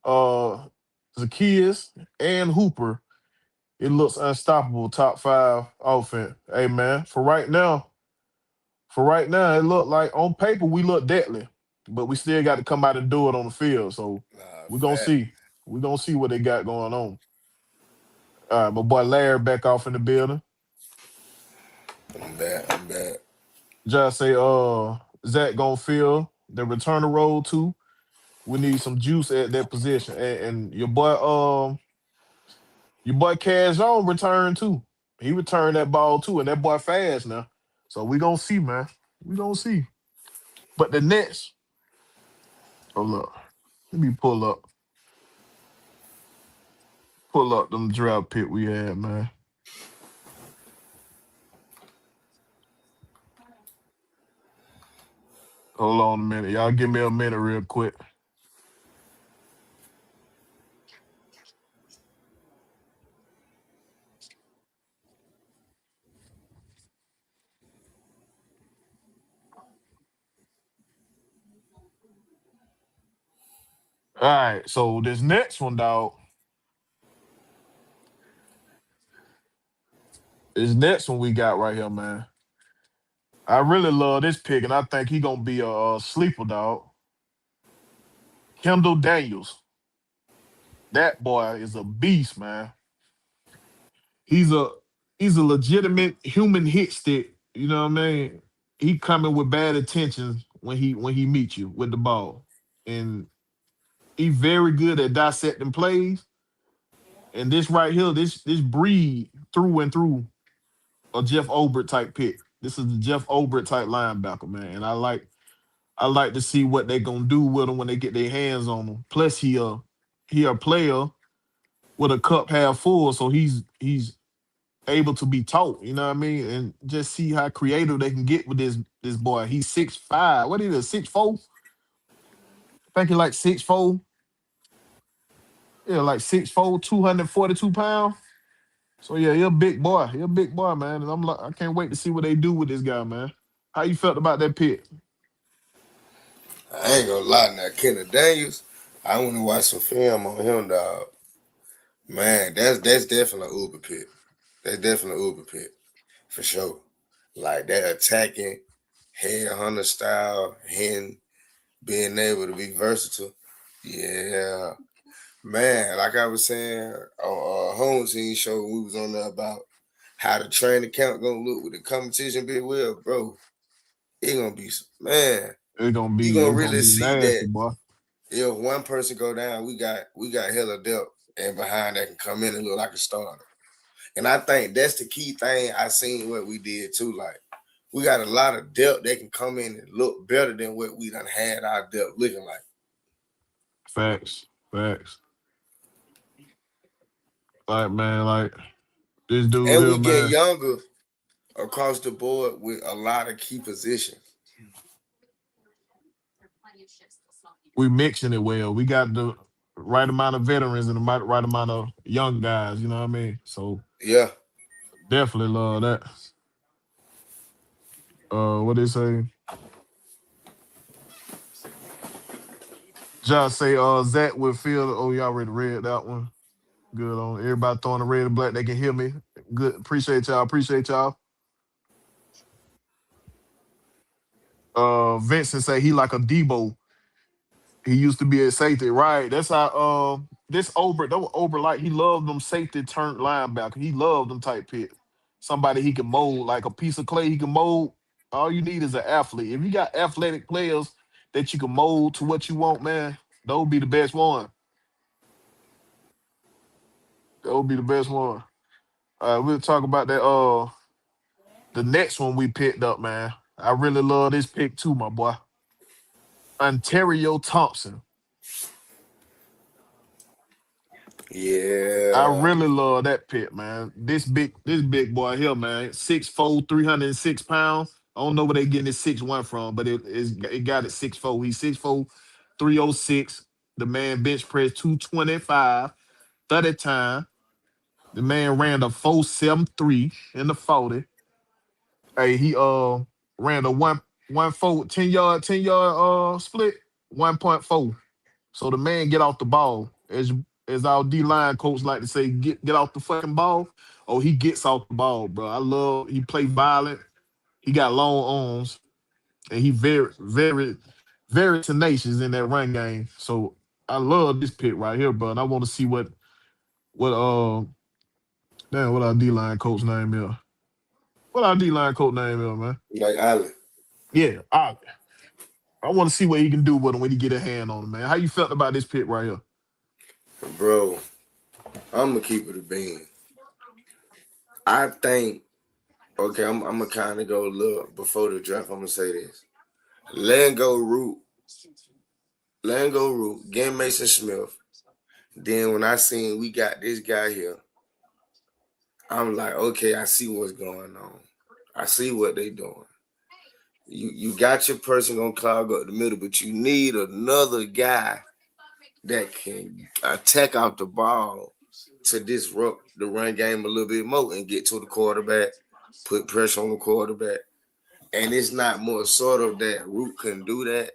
Zacchaeus, and Hooper. It looks unstoppable. Top five offense. Hey man, for right now, it looked like on paper we look deadly, but we still got to come out and do it on the field. So we're gonna Fat. see. We're gonna see what they got going on. All right, my boy Larry back off in the building. I'm bad. Josh say Zach gonna fill the returner role too. We need some juice at that position. And your boy Cash on returned too. He returned that ball too, and that boy fast now. So we gonna see, man. We gonna see. But the Nets, oh look, let me pull up them draft pick we had, man. Hold on a minute, y'all. Give me a minute, real quick. All right, so this next one, dog. This next one we got right here, man. I really love this pick, and I think he gonna be a sleeper, dog. Kendall Daniels. That boy is a beast, man. He's a he's a legitimate human hit stick. You know what I mean? He coming with bad intentions when he meets you with the ball, and he very good at dissecting plays. And this right here, this breed through and through a Jeff Obert type pick. This is the Jeff Obert type linebacker, man. And I like to see what they gonna do with him when they get their hands on him. Plus, he a player with a cup half full, so he's able to be taught. You know what I mean? And just see how creative they can get with this boy. He's 6'5". What is it? 6'4"? I think he like 6'4". Yeah, like 6'4", 242 pounds. So yeah, he a big boy. He a big boy, man. And I can't wait to see what they do with this guy, man. How you felt about that pick? I ain't gonna lie now, Kendall Daniels. I want to watch some film on him, dog. Man, that's definitely an Uber pick. That's definitely an Uber pick for sure. Like that attacking headhunter style, and being able to be versatile. Yeah, man. Like I was saying on home team show, we was on there about how the training camp gonna look with the competition. Big well, bro. It gonna be man. You gonna It's gonna really be see nasty, that boy. if one person go down, we got hella depth and behind that can come in and look like a starter. And I think that's the key thing I seen what we did too. Like we got a lot of depth that can come in and look better than what we done had our depth looking like. Facts. Like man, like this dude And here, we get man. younger across the board with a lot of key positions. We mixing it well. We got the right amount of veterans and the right amount of young guys. You know what I mean? So Yeah. definitely love that. What they say? Josh say, Zach Whitfield. Oh, y'all already read that one. Good on everybody throwing the red and black. They can hear me. Good. Appreciate y'all. Vincent say he like a Debo. He used to be a safety, right? That's how this Ober like he loved them safety turned linebacker. He loved them type pick. Somebody he can mold like a piece of clay. He can mold. All you need is an athlete. If you got athletic players that you can mold to what you want, man, they'll be the best one. They'll be the best one. We'll talk about that. The next one we picked up, man. I really love this pick too, my boy. Ontario Thompson. I Yeah. really love that pick, man. This big boy here, man. 6'4", 306 pounds. I don't know where they getting this 6'1" from, but it got it 6'4". He's 6'4", 306. The man bench press 225, 30 time. The man ran a 4.73 in the 40. Hey, he ran a 1.4 10 yard split 1.4. So the man get off the ball. As our D line coach like to say, get off the fucking ball. Oh, he gets off the ball, bro. I love he play violent. He got long arms, and he very tenacious in that run game. So I love this pick right here, bro. And I want to see what our D line coach name is. What our D line coach name is, man? Like Allen. Yeah, Ollie. I want to see what he can do with him when he get a hand on him, man. How you felt about this pick right here? Bro, I'm gonna keep it a bean. I think, okay, I'm gonna kind of go a little before the draft. I'm gonna say this: let go root, get Mason Smith. Then when I seen we got this guy here, I'm like, okay, I see what's going on. I see what they doing. You got your person gonna clog up the middle, but you need another guy that can attack out the ball to disrupt the run game a little bit more and get to the quarterback, put pressure on the quarterback. And it's not more sort of that Root can do that,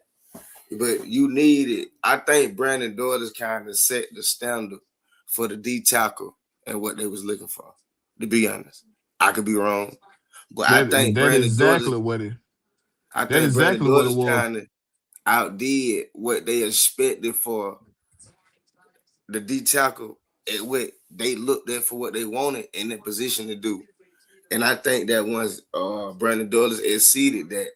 but you need it. I think Brandon Doyle's kind of set the standard for the D tackle and what they was looking for. To be honest, I could be wrong, but I think That is Brandon Doyle. exactly what it. I That think is Brandon exactly what it Doyle's was. kind of outdid what they expected for the D tackle at what they looked at for what they wanted in the position to do. And I think that once Brandon Doyle exceeded that,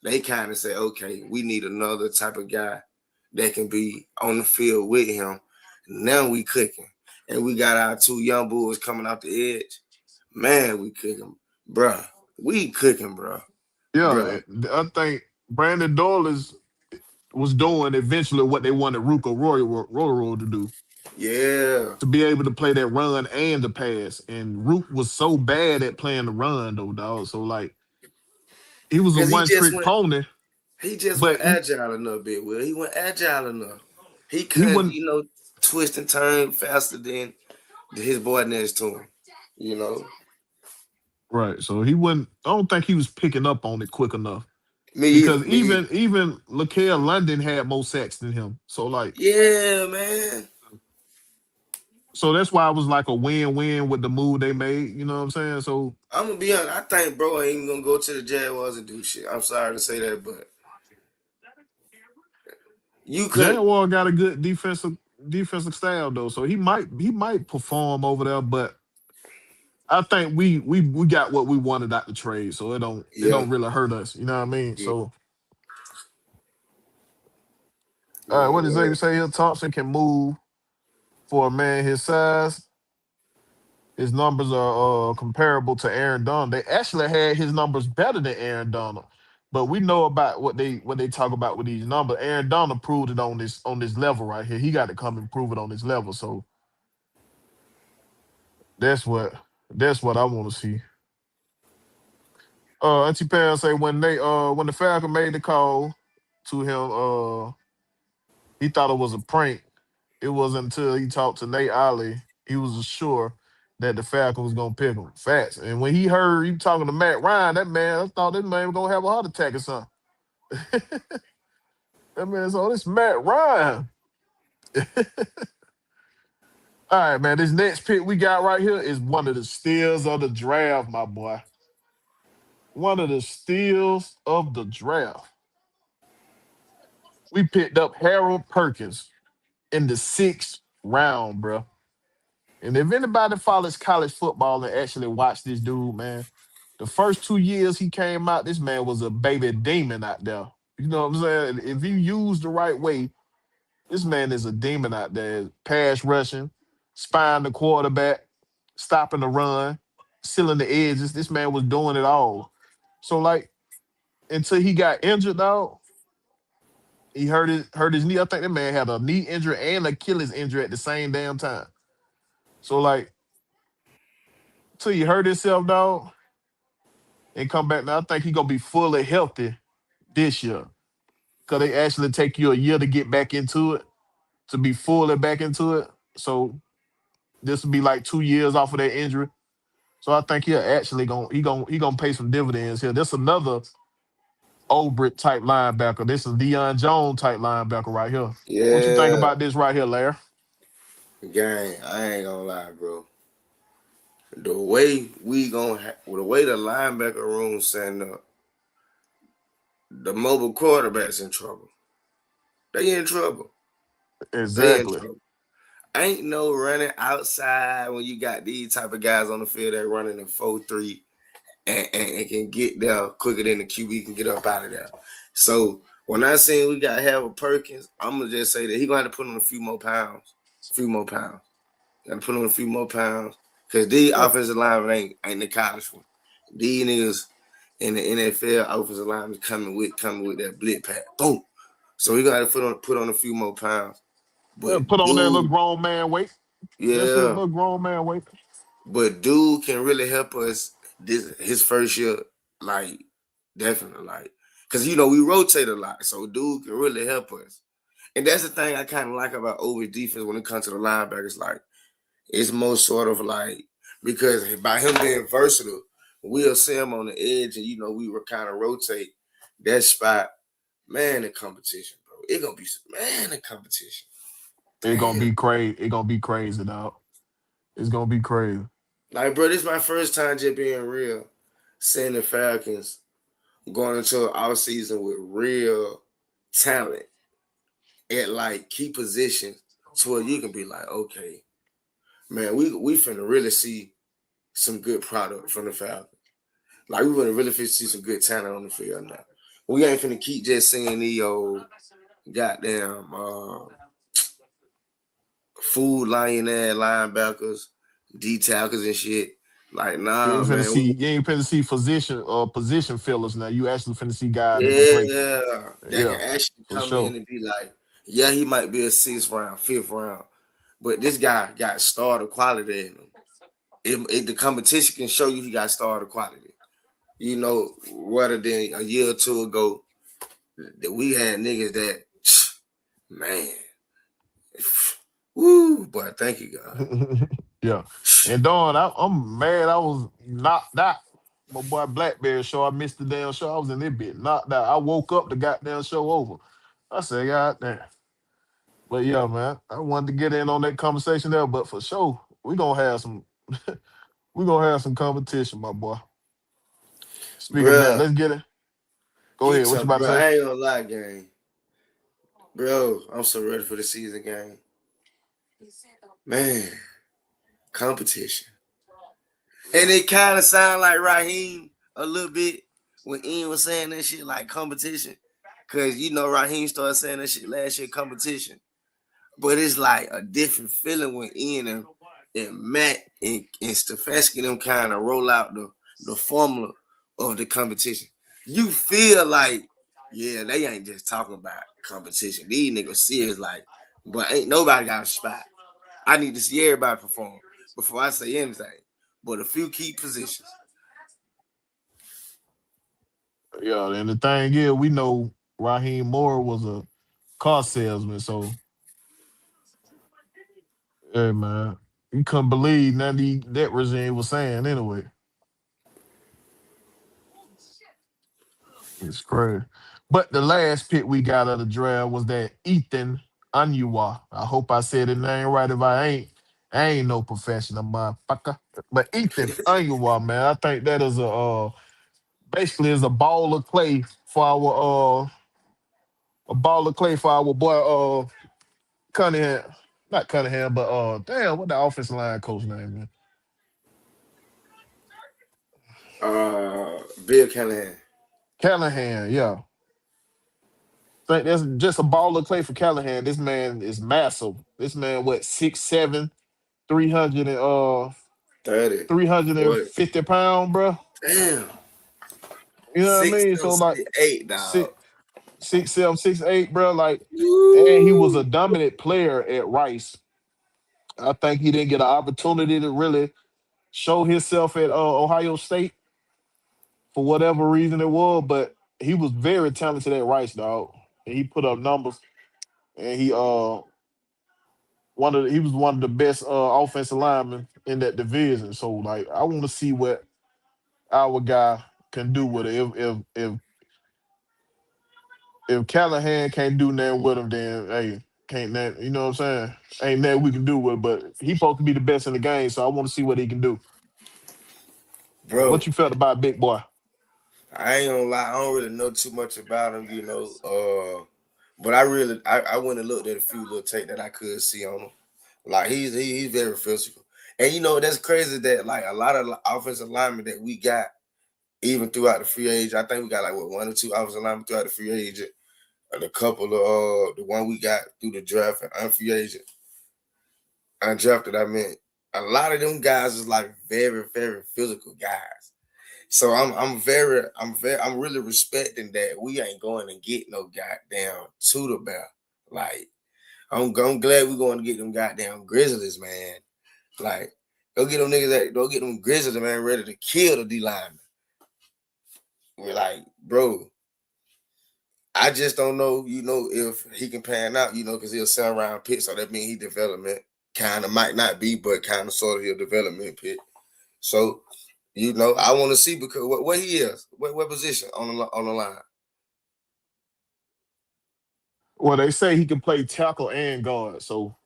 they kind of say, okay, we need another type of guy that can be on the field with him. Now we cooking. And we got our two young boys coming off the edge. Man, we cooking. Bruh. We cooking, bruh. Yeah, I think Brandon Doyle was doing eventually what they wanted Ruka Roy to do. Yeah. To be able to play that run and the pass. And Rook was so bad at playing the run, though, dog. So, like, he was a Because one-trick pony. he just went But agile enough, bit, Will. He went agile enough. He he couldn't, wouldn't. twist and turn faster than his boy next to him. Right. So he wouldn't. I don't think he was picking up on it quick enough. Me Because either. even Laquel London had more sacks than him. So, like, Yeah, man. so that's why it was like a win-win with the move they made. You know what I'm saying? So I'm gonna be honest. I think bro ain't even gonna go to the Jaguars and do shit. I'm sorry to say that, but you couldn't. Jaguar got a good defensive style though. So he might perform over there, but I think we got what we wanted out the trade, so it Yeah. don't really hurt us. You know what I mean? Yeah. So all right, what does Yeah. Xavier say here? Thompson can move for a man his size. His numbers are comparable to Aaron Donald. They actually had his numbers better than Aaron Donald. But we know about what they talk about with these numbers. Aaron Donald proved it on this level right here. He got to come and prove it on this level. So that's what I want to see. Auntie Pam say when the Falcon made the call to him, he thought it was a prank. It wasn't until he talked to Nate Ollie, he was sure that the Falcon was gonna pick him. Facts. And when he heard he talking to Matt Ryan, that man, I thought that man was gonna have a heart attack or something. That man said, oh, this Matt Ryan. All right, man. This next pick we got right here is one of the steals of the draft, my boy. One of the steals of the draft. We picked up Harold Perkins in the 6th round, bro. And if anybody follows college football and actually watched this dude, man, the first 2 years he came out, this man was a baby demon out there. You know what I'm saying? If you use the right way, this man is a demon out there. Pass rushing, spying the quarterback, stopping the run, sealing the edges. This man was doing it all. So, like, until he got injured, dog, he hurt his knee. I think that man had a knee injury and Achilles injury at the same damn time. So, like, till he hurt himself, dog, and come back now, I think he gonna be fully healthy this year. Cause they actually take you a year to get back into it, to be fully back into it. So this will be like 2 years off of that injury. So I think he'll actually gonna pay some dividends here. This another Obrit type linebacker. This is Deion Jones type linebacker right here. What you think Yeah. about this right here, Larry? Gang, I ain't gonna lie, bro. The way the way the linebacker room setting up, the mobile quarterback's in trouble. They in trouble. They in Exactly. trouble. Ain't no running outside when you got these type of guys on the field that running in 4-3 and can get there quicker than the QB can get up out of there. So When I seen we got Harold Perkins, I'm gonna just say that he gonna have to put on a few more pounds. Gotta put on a few more pounds. Cause these offensive linemen ain't the college one. These niggas in the NFL offensive linemen coming with that blitz pack. Boom. So we gotta put on a few more pounds. But Put on that little dude, grown man weight. That's it, yeah. little grown man weight. But dude can really help us his first year, like definitely, like, cause we rotate a lot, so dude can really help us. And that's the thing I kind of like about over defense when it comes to the linebackers. Like, it's more sort of like, because by him being versatile, we'll see him on the edge, and we were kind of rotate that spot. Man, the competition, bro. It gonna be the competition. It's gonna Damn. be crazy. It's gonna be crazy, dog. It's gonna be crazy. Like, bro, this is my first time just being real, seeing the Falcons going into an off season with real talent at like key positions, to where you can be like, okay, man, we finna really see some good product from the Falcons. Like, we finna really see some good talent on the field now. We ain't finna keep just seeing these old goddamn food lion ass linebackers, D tackles and shit. Like, You nah, ain't finna man. see. You ain't finna see position fillers now. You actually finna see guys that can play. Yeah, that can Yeah, actually for come in sure. and be like, yeah, he might be a sixth round, fifth round, but this guy got starter quality in him. If the competition can show you he got starter quality, rather than a year or two ago that we had niggas that, man, woo, boy, thank you, God. Yeah. And Dawn, I'm mad. I was knocked out. My boy Blackberry show. I missed the damn show. I was in this bit knocked out. I woke up the goddamn show over. I said, God damn. But yeah, man, I wanted to get in on that conversation there. But for sure, we gonna have some competition, my boy. Speaking of that, Bruh, let's get it. Go you ahead. What you tough, about to bro. say? I ain't gonna lie, gang. Bro, I'm so ready for the season, gang. Man, competition. And it kind of sound like Raheem a little bit when Ian was saying that shit, like competition. Cause Raheem started saying that shit last year, competition. But it's like a different feeling when Ian and Matt and Stefanski them kind of roll out the formula of the competition. You feel like, yeah, they ain't just talking about competition. These niggas serious, like, but ain't nobody got a spot. I need to see everybody perform before I say anything. But a few key positions. Yeah, and the thing is, we know Raheem Moore was a car salesman, so hey man, you couldn't believe nothing that regime was saying anyway. It's crazy. But the last pick we got of the draft was that Ethan Anua. I hope I said his name right. If I ain't no professional motherfucker. But Ethan Anua, man, I think that is basically is a ball of clay for our boy Cunningham. Not Cunningham, but damn, what the offensive line coach name, man? Bill Callahan. Callahan, yeah. Think that's just a ball of clay for Callahan. This man is massive. This man, what, 6'7", 300 and 30. Boy. 350 pounds, bro. Damn. You know what I Six, mean? seven, So like 8, dog. six, 6'7", 6'8", bro. Like, and he was Woo. a dominant player at Rice. I think he didn't get an opportunity to really show himself at Ohio State for whatever reason it was, but he was very talented at Rice, dog. And he put up numbers, and he was one of the best offensive linemen in that division. So like, I want to see what our guy can do with it. If Callahan can't do nothing with him, then hey, can't that, you know what I'm saying? Ain't nothing we can do with it, but he supposed to be the best in the game, so I want to see what he can do. Bro, What you felt about Big Boy? I ain't gonna lie, I don't really know too much about him. But I went and looked at a few little tape that I could see on him. Like, he's very physical. And that's crazy that like a lot of offensive linemen that we got, even throughout the free age, I think we got like what, one or two offensive linemen throughout the free age. the couple of the one we got through the draft and unfree agent, undrafted. I mean, a lot of them guys is like very, very physical guys. So I'm really respecting that we ain't going to get no goddamn Tudor Bear. Like I'm glad we're going to get them goddamn Grizzlies, man. Like go get them niggas that go get them Grizzlies, man, ready to kill the D lineman. We're like, bro, I just don't know, if he can pan out, because he'll sell around pick, so that means he development kind of might not be, but kind of sort of he'll development pick. So. I want to see because what he is, what position on the line. Well, they say he can play tackle and guard, so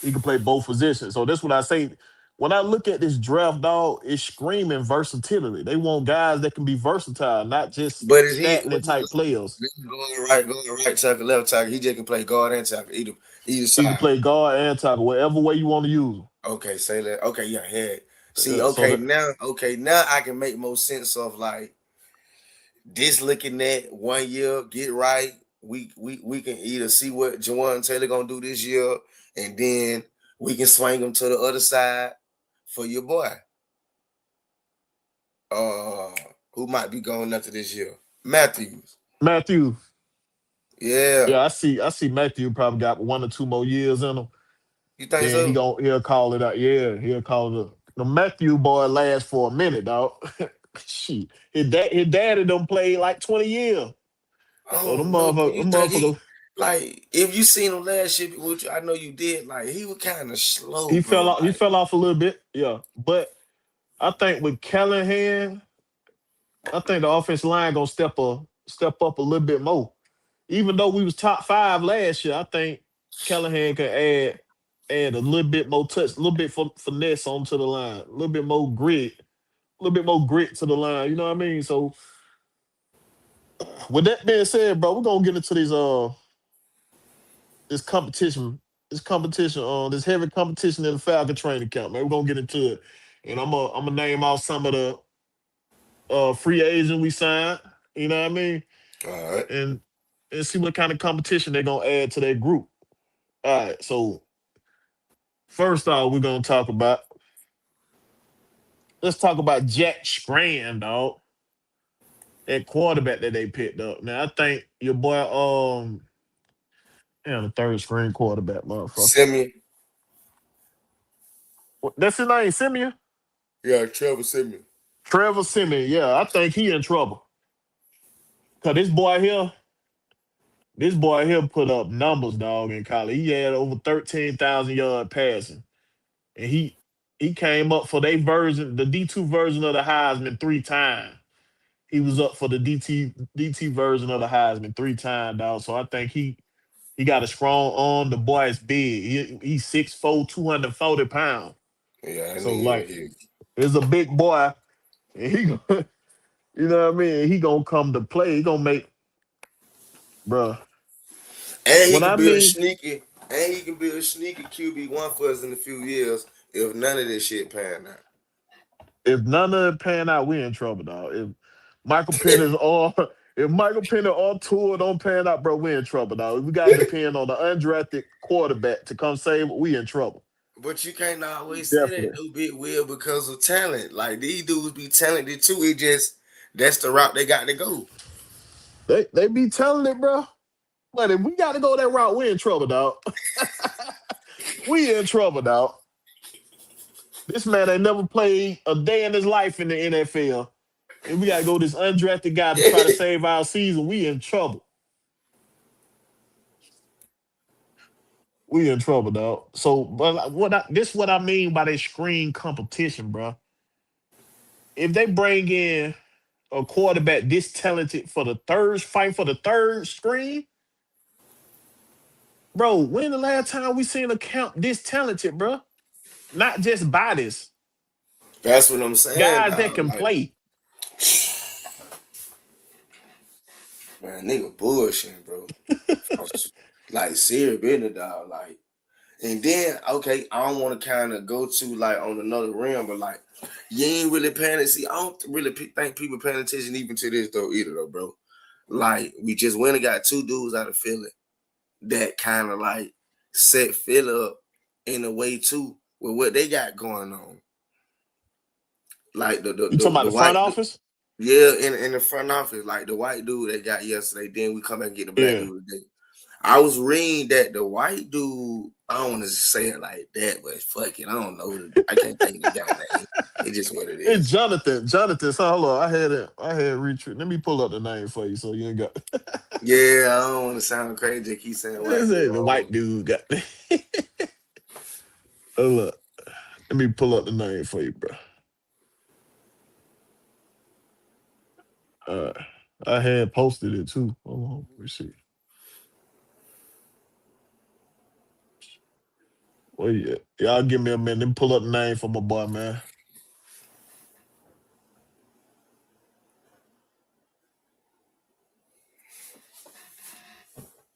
he can play both positions. So that's what I say. When I look at this draft, dog, it's screaming versatility. They want guys that can be versatile, not just But is he stagnant type players. going right tackle, left tackle? He just can play guard and tackle either He can side. play guard and tackle, whatever way you want to use him. Okay, say that. Okay, yeah, head. See, So now I can make more sense of like this. Looking at 1 year, get right. We can either see what Jawan Taylor gonna do this year, and then we can swing him to the other side for your boy. Who might be going after this year? Matthews. Yeah. I see Matthew probably got 1 or 2 more years in him. You think Then so? he'll call it out. Yeah, he'll call it. The Matthew boy lasts for a minute, dog. Shit, his daddy done played like 20 years. So the Oh no, but you think motherfucker, like if you seen him last year, which I know you did, like he was kind of slow, he bro. fell off. He fell off a little bit. Yeah, but I think with Callahan, I think the offensive line gonna step up a little bit more. Even though we was top 5 last year, I think Callahan can add a little bit more touch, a little bit finesse onto the line, a little bit more grit, to the line. You know what I mean? So with that being said, bro, we're gonna get into this competition, this heavy competition in the Falcon training camp, man. We're gonna get into it. And I'm gonna name off some of the free agents we signed, you know what I mean? All right. And see what kind of competition they're gonna add to their group. All right, so first off, let's talk about Jack Strand, dog. That quarterback that they picked up. Now I think your boy, the third string quarterback, motherfucker. Simeon. That's his name, Simeon? Yeah, Trevor Simeon. Trevor Simeon. Yeah, I think he in trouble. Cause this boy here put up numbers, dog, in college. He had over 13,000 yard passing. And he came up for their version, the D2 version of the Heisman 3 times. He was up for the DT version of the Heisman 3 times, dog. So I think he got a strong arm. The boy is big. He's 6'4", 240 pounds. Yeah, I So knew like, he it's a big boy, and he, you know what I mean. He gonna come to play. He gonna make, bruh. and he What can I be a mean, sneaky, QB1 for us in a few years if none of this shit pan out. if none of it pan out, we in trouble, dog. Michael Penix or if Michael Penix or Tua don't pan out, bro, we in trouble, dog. We gotta depend on the undrafted quarterback to come save. We in trouble. But you can't always say that Definitely. though, Big Will, because of talent. Like these dudes be talented too. It just that's the route they got to go. They be telling it, bro. But if we got to go that route, we in trouble, dog. We in trouble, dog. This man ain't never played a day in his life in the NFL. And we got to go this undrafted guy to try to save our season. We in trouble. We in trouble, dog. So, but this is what I mean by they screen competition, bro. If they bring in a quarterback this talented for the third screen, bro, when the last time we seen a camp this talented, bro? Not just bodies, That's what I'm saying, guys that dog. can Like, play. man, nigga bullshitting, bro. Like serious business, dog. Like, and then okay, I don't want to kind of go to like on another realm, but like you ain't really paying. See, I don't really think people paying attention even to this though either, though, bro. Like, we just went and got 2 dudes out of Philly that kind of like set Philly up in a way too with what they got going on. Like You talking about the the front white, office? yeah, in the front office, like the white dude they got yesterday. Then we come back and get the black Yeah. dude today. I was reading that the white dude, I don't want to say it like that, but fuck it, I don't know. I can't think of the guy name. It's just what it It's is. Jonathan. Jonathan. So hold on. I had retreat. Let me pull up the name for you so you ain't got Yeah, I don't want to sound crazy. Keep saying white dude. the white dude got hold up. Let me pull up the name for you, bro. Uh, I had posted it too. Hold on, let me see. Well, yeah, y'all give me a minute. Let me pull up the name for my boy, man.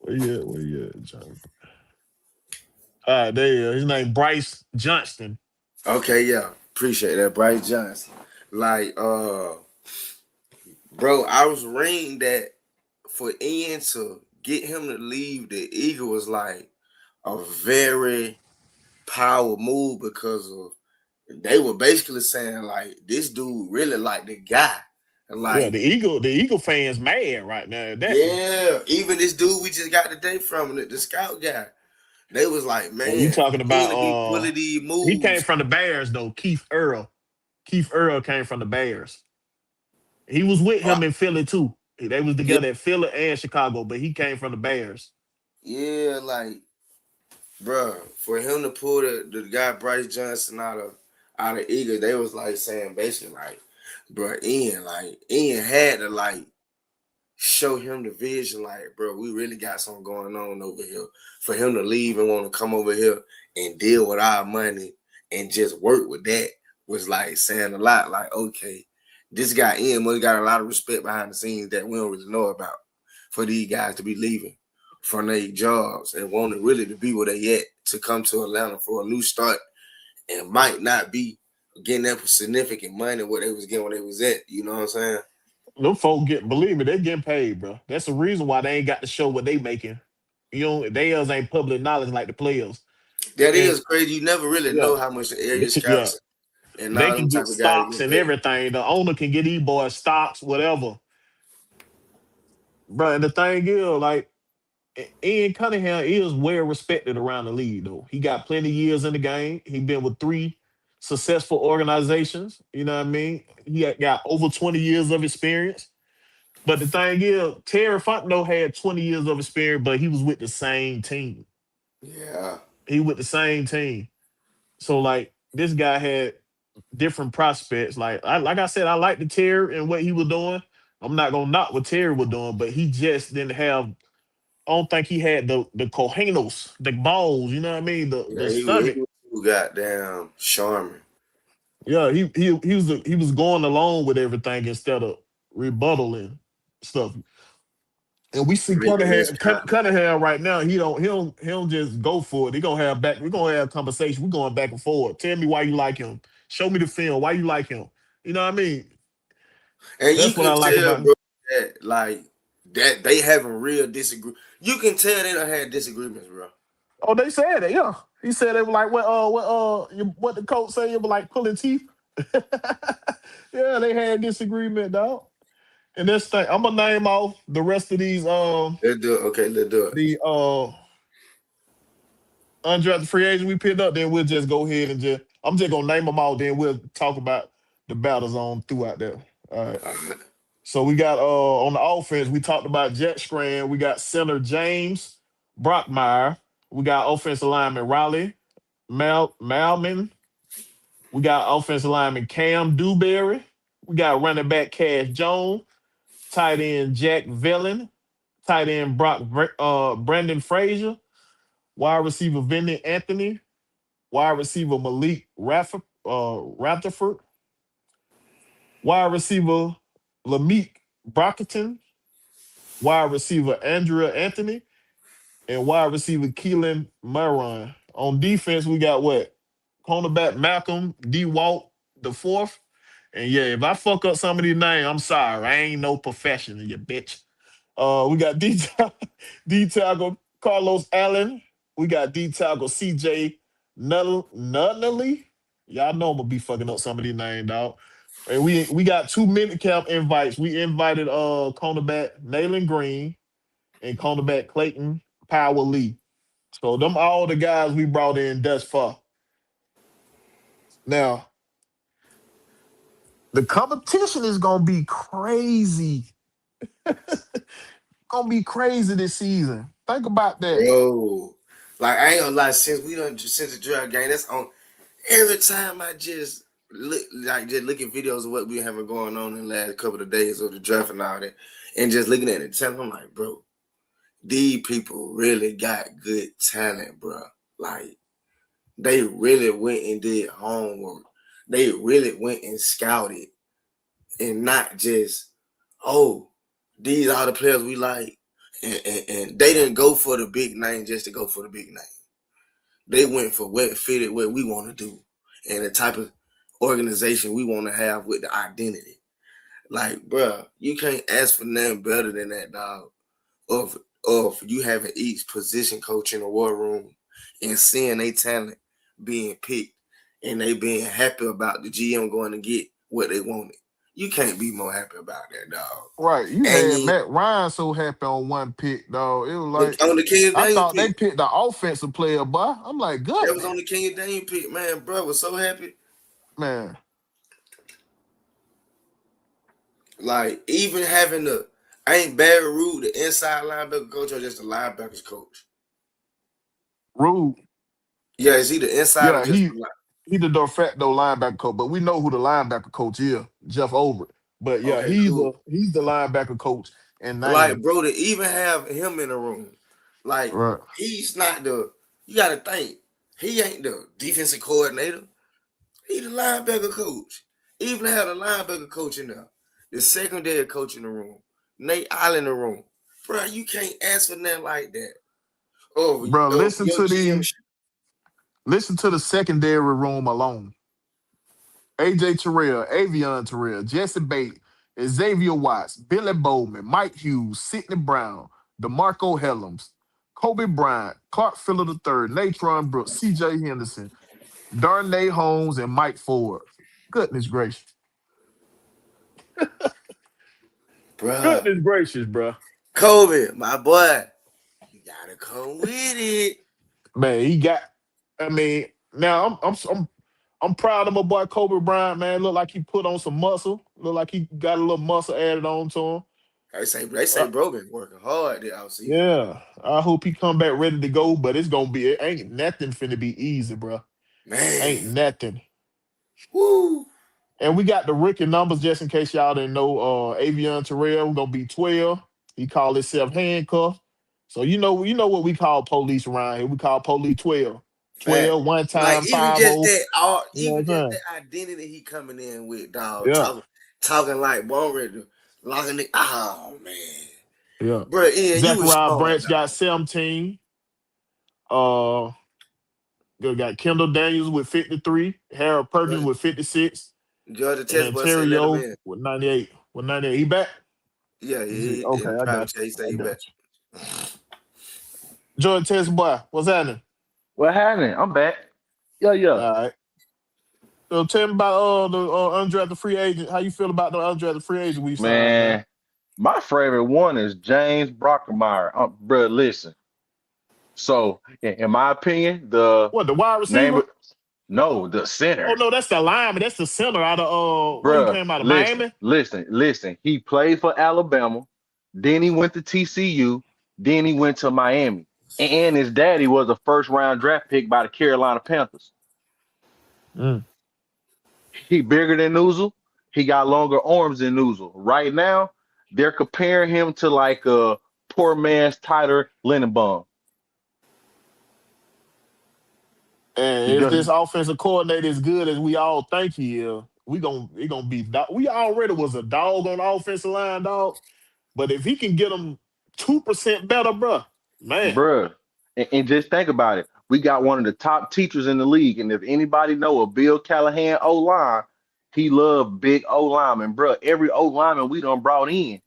Where you at, Jonathan? All right, there you go. His name Bryce Johnston. Okay, yeah, appreciate that, Bryce Johnson. Like, bro, I was reading that for Ian to get him to leave the Eagle was like a very power move because of they were basically saying like this dude really like the guy. And Yeah, like, the Eagle fans mad right now. That yeah, even this dude we just got today from the scout guy, they was like, you man, talking Ian to be about pulling these he came moves. from the Bears though, Keith Earl. Keith Earl came from the Bears. He was with Uh, him in Philly too. They was yeah, together at Philly and Chicago, but he came from the Bears. yeah, like, bro, for him to pull the guy Bryce Johnson out of Eagle, they was like saying basically like, bro, Ian had to like show him the vision, like, bro, we really got something going on over here. For him to leave and want to come over here and deal with our money and just work with that was like saying a lot. Like, okay, this guy Ian must got a lot of respect behind the scenes that we don't really know about for these guys to be leaving from their jobs and wanting really to be where they at to come to Atlanta for a new start and might not be getting that significant money what they was getting when they was at. You know what I'm saying? Them folk believe me, they getting paid, bro. That's the reason why they ain't got to show what they making. You know, theirs ain't public knowledge like the players. That And is crazy. You never really yeah, know how much the area yeah, scouts and they all can them get type of guys stocks get and paid. everything. The owner can get these boys stocks, whatever. Bro, and the thing is, like, Ian Cunningham is well respected around the league, though. He got plenty of years in the game. He been with 3 successful organizations. You know what I mean? He got over 20 years of experience. But the thing is, Terry Fontenot had 20 years of experience, but he was with the same team. Yeah. He with the same team. So like this guy had different prospects. Like I said, I like the Terry and what he was doing. I'm not gonna knock what Terry was doing, but he just didn't have. I don't think he had the cojones, the balls. You know what I mean? The Yeah, he stomach. was goddamn charming. Yeah, he was going along with everything instead of rebuttaling stuff. And we see Making this comment. Cunningham right now. He don't just go for it. We're gonna have a conversation. We're going back and forth. Tell me why you like him. Show me the film. Why you like him. You know what I mean? And you That's what I can like tell, about him. bro, that like that they having real disagree. You can tell they don't have disagreements, bro. Oh, they said it. Yeah, he said they were like what the coach said. You were like pulling teeth. Yeah, they had disagreement, dog. And this thing, I'm gonna name off the rest of these Let's do it. Okay, let's do it. the undrafted free agents we picked up. Then we'll just go ahead and I'm just gonna name them all. Then we'll talk about the battles on throughout there. All right. All right. So we got on the offense, we talked about Jet Scran. We got center James Brockmeyer. We got offensive lineman Raleigh Malman. We got offensive lineman Cam Dewberry. We got running back Cash Jones. Tight end Jack Vellin. Tight end Brandon Frazier. Wide receiver Vinny Anthony. Wide receiver Malik Rutherford. Wide receiver Lameek Brockington. Wide receiver Andrea Anthony. And wide receiver Keelan Maron. On defense, we got what? Cornerback Malcolm D. Walt the fourth. And yeah, if I fuck up some of these names, I'm sorry. I ain't no professional, you bitch. We got D tackle Carlos Allen. We got D tackle CJ Nunnally. Y'all know I'm gonna be fucking up some of these names, dog. And we got 2 minute camp invites. We invited cornerback Nayland Green and cornerback Clayton Power Lee. So them all the guys we brought in thus far. Now the competition is gonna be crazy. Gonna be crazy this season. Think about that. Bro. Like I ain't gonna lie, since the draft game, that's on every time I just look at videos of what we having going on in the last couple of days of the draft and all that, and just looking at it, I'm like, bro, these people really got good talent, bro. Like they really went and did homework. They really went and scouted, and not just, oh, these are the players we like, and they didn't go for the big name just to go for the big name. They went for what fitted what we want to do and the type of organization we want to have with the identity. Like, bro, you can't ask for nothing better than that, dog. Of you having each position coach in the war room and seeing their talent being picked and they being happy about the GM going to get what they wanted. You can't be more happy about that, dog. Right. You had Matt Ryan so happy on one pick, dog. It was like on the King I Daniel thought pick. they picked the offensive player, boy. I'm like, good. That was on the King Daniel pick, man. Bro, was so happy. Man. Like, even having ain't Barry Rude the inside linebacker coach or just the linebackers coach? Rude. Yeah, is he the inside or just he the de facto linebacker coach, but we know who the linebacker coach is, Jeff Overett. But yeah, okay, he's cool. he's the linebacker coach. And like, bro, to even have him in the room, like right. He's not you gotta think, he ain't the defensive coordinator. He the linebacker coach. Even have the linebacker coach in there, the secondary coach in the room, Nate Allen in the room. Bro, you can't ask for nothing like that. Oh, bro, listen to the secondary room alone. AJ Terrell, Avion Terrell, Jesse Bate, Xavier Watts, Billy Bowman, Mike Hughes, Sidney Brown, DeMarco Helms, Kobe Bryant, Clark Filler III, Natron Brooks, CJ Henderson, Darnay Holmes, and Mike Ford. Goodness gracious. Bruh. Goodness gracious, bro. Kobe, my boy, you gotta come with it. Man, now I'm proud of my boy Kobe Bryant, man. Look like he put on some muscle. Look like he got a little muscle added on to him. They say bro been working hard this offseason. Yeah. I hope he come back ready to go, but it ain't nothing finna be easy, bro. Man. Ain't nothing. Woo. And we got the rookie numbers just in case y'all didn't know. Avion Terrell gonna be 12. He called himself handcuffed. So you know what we call police around here. We call police 12. 12, one time, like, 5 even just that identity he coming in with, dog. Yeah. Talking like Bone Rider, locking it. Oh man. Yeah. Bro, Ian, Zachariah Branch got 17. Got Kendall Daniels with 53, Harold Perkins with 56. Georgia Test boy said with 98. With 98. He back? Yeah, he okay. I got you. He said he back. Georgia Test boy, what's happening? What happening? I'm back. Yeah. All right. So tell me about the undrafted free agent. How you feel about the undrafted free agent we signed? Man, my favorite one is James Brockermeyer. Bro, listen. So, in my opinion, the wide receiver? No, the center. Oh no, that's the lineman. That's the center out of he came out of Miami. Listen. He played for Alabama, then he went to TCU, then he went to Miami. And his daddy was a first-round draft pick by the Carolina Panthers. He bigger than Noozle. He got longer arms than Noozle. Right now, they're comparing him to like a poor man's Tyler Lindenbaum. And if this offensive coordinator is good as we all think he is, we gonna be. We already was a dog on the offensive line, dog. But if he can get them 2% better, bro, man. And just think about it. We got one of the top teachers in the league, and if anybody know a Bill Callahan O-line, he loved big O-linemen, bro. Every O-lineman we done brought in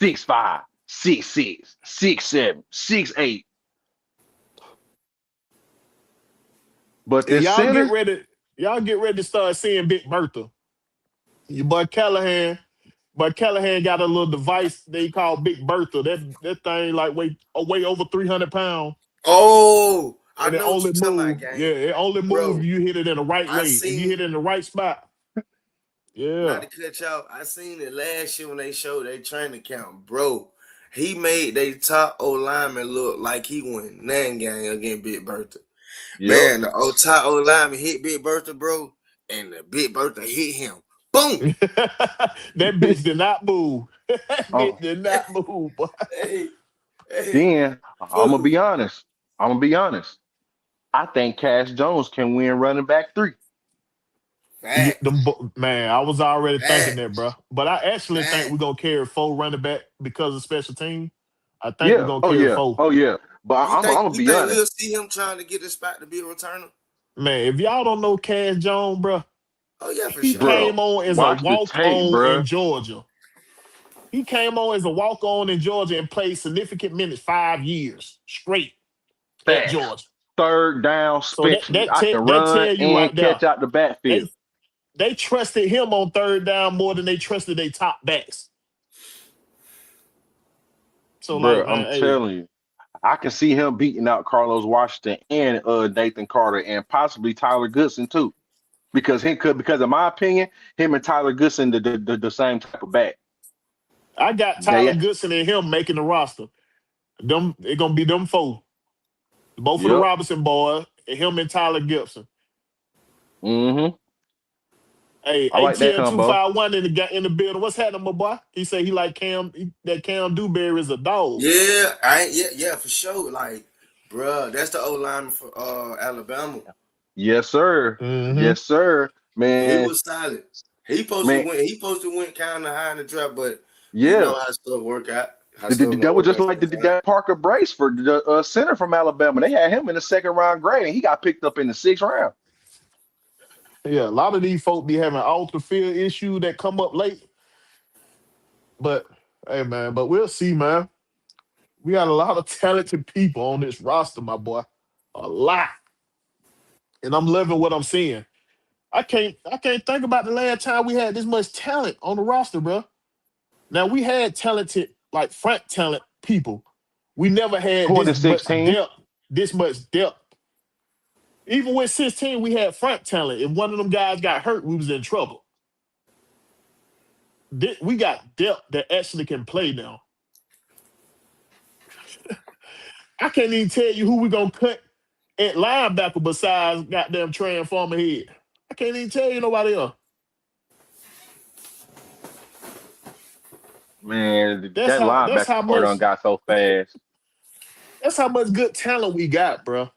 6'5", 6'6", 6'7", 6'8". But And this center, y'all get ready to start seeing Big Bertha. Your boy Callahan. But Callahan got a little device they call Big Bertha. That thing like weigh over 300 pounds. Oh, I And it know what only you're talking about, move, gang. yeah, it only move if Bro, you hit it in the right I way. If you hit seen, it in the right spot, not yeah. to cut y'all, I seen it last year when they showed their training camp. Bro, he made their top O lineman look like he went nan gang against Big Bertha. yep. Man, the top O lineman hit Big Bertha, bro, and the Big Bertha hit him. Boom! That bitch did not move. That bitch Oh, did not move, boy. Hey, hey, then I'm gonna be fool. honest. I'm gonna be honest. I think Cash Jones can win running back 3. Yeah, Facts, man, I was already thinking that, facts, bro. But I actually think we're facts. gonna carry 4 running back because of special team. I think we're Yeah. gonna Oh carry yeah. 4. Oh yeah. But I'm gonna You be think honest. we'll see him trying to get a spot to be a returner? Man, if y'all don't know Cash Jones, bro, Oh yeah, for he sure. Bro, came on as a watch the tape, walk-on in bro. Georgia. He came on as a walk-on in Georgia and played significant minutes 5 years straight at Facts. Georgia. Third down So specialist. I can that run tell you and right there. catch out the backfield. They trusted him on third down more than they trusted their top backs. So Bro, like, I'm man, hey, telling you. I can see him beating out Carlos Washington and Nathan Carter and possibly Tyler Goodson too. Because in my opinion, him and Tyler Goodson the same type of back. I got Tyler They Goodson and him making the roster. Them it gonna be them 4. Both of the yep. Robinson boys, and him and Tyler Gibson. Mm-hmm. Hey, I like that ATL combo. 251 in the building. What's happening, my boy? He said he like that Cam Dewberry is a dog. Yeah, yeah, for sure. Like, bruh, that's the O lineman for Alabama. Yes, sir. Mm-hmm. Yes, sir. He Man, was solid. He supposed to man, win. He supposed to win kind of high in the draft, but you know yeah. how stuff work out. How stuff gonna That was work just out like sometimes. that Parker Braceford, the center from Alabama. They had him in the second round grade, and he got picked up in the 6th round. Yeah, a lot of these folk be having off the field issues that come up late. But hey, man, but we'll see, man. We got a lot of talented people on this roster, my boy. A lot. And I'm loving what I'm seeing. I can't think about the last time we had this much talent on the roster, bro. Now we had talented, like front talent people. We never had this much 2016. depth, this much depth. Even with 16, we had front talent. If one of them guys got hurt, we was in trouble. We got depth that actually can play now. I can't even tell you who we gonna cut at linebacker besides goddamn Transformer Head. I can't even tell you nobody else. Man, That's that how that's linebacker how core much done got so fast. that's how much good talent we got, bro.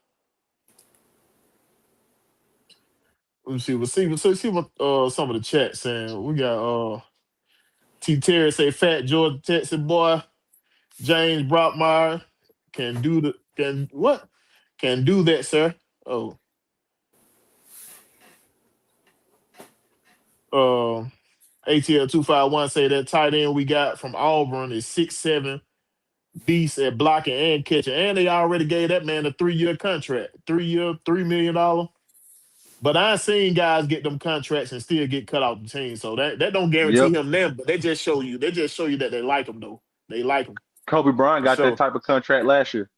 See what some of the chat saying. We got T Terry say Fat Georgia Texas boy. James Brockmeyer can do that, sir. Oh, uh, ATL 251 say that tight end we got from Auburn is 6'7", beast at blocking and catching, and they already gave that man a 3-year contract, 3 year, $3 million. But I seen guys get them contracts and still get cut off the team, so that don't guarantee Yep. him them. But they just show you that they like him though. They like him Kobe Bryant for got that sure, type of contract last year.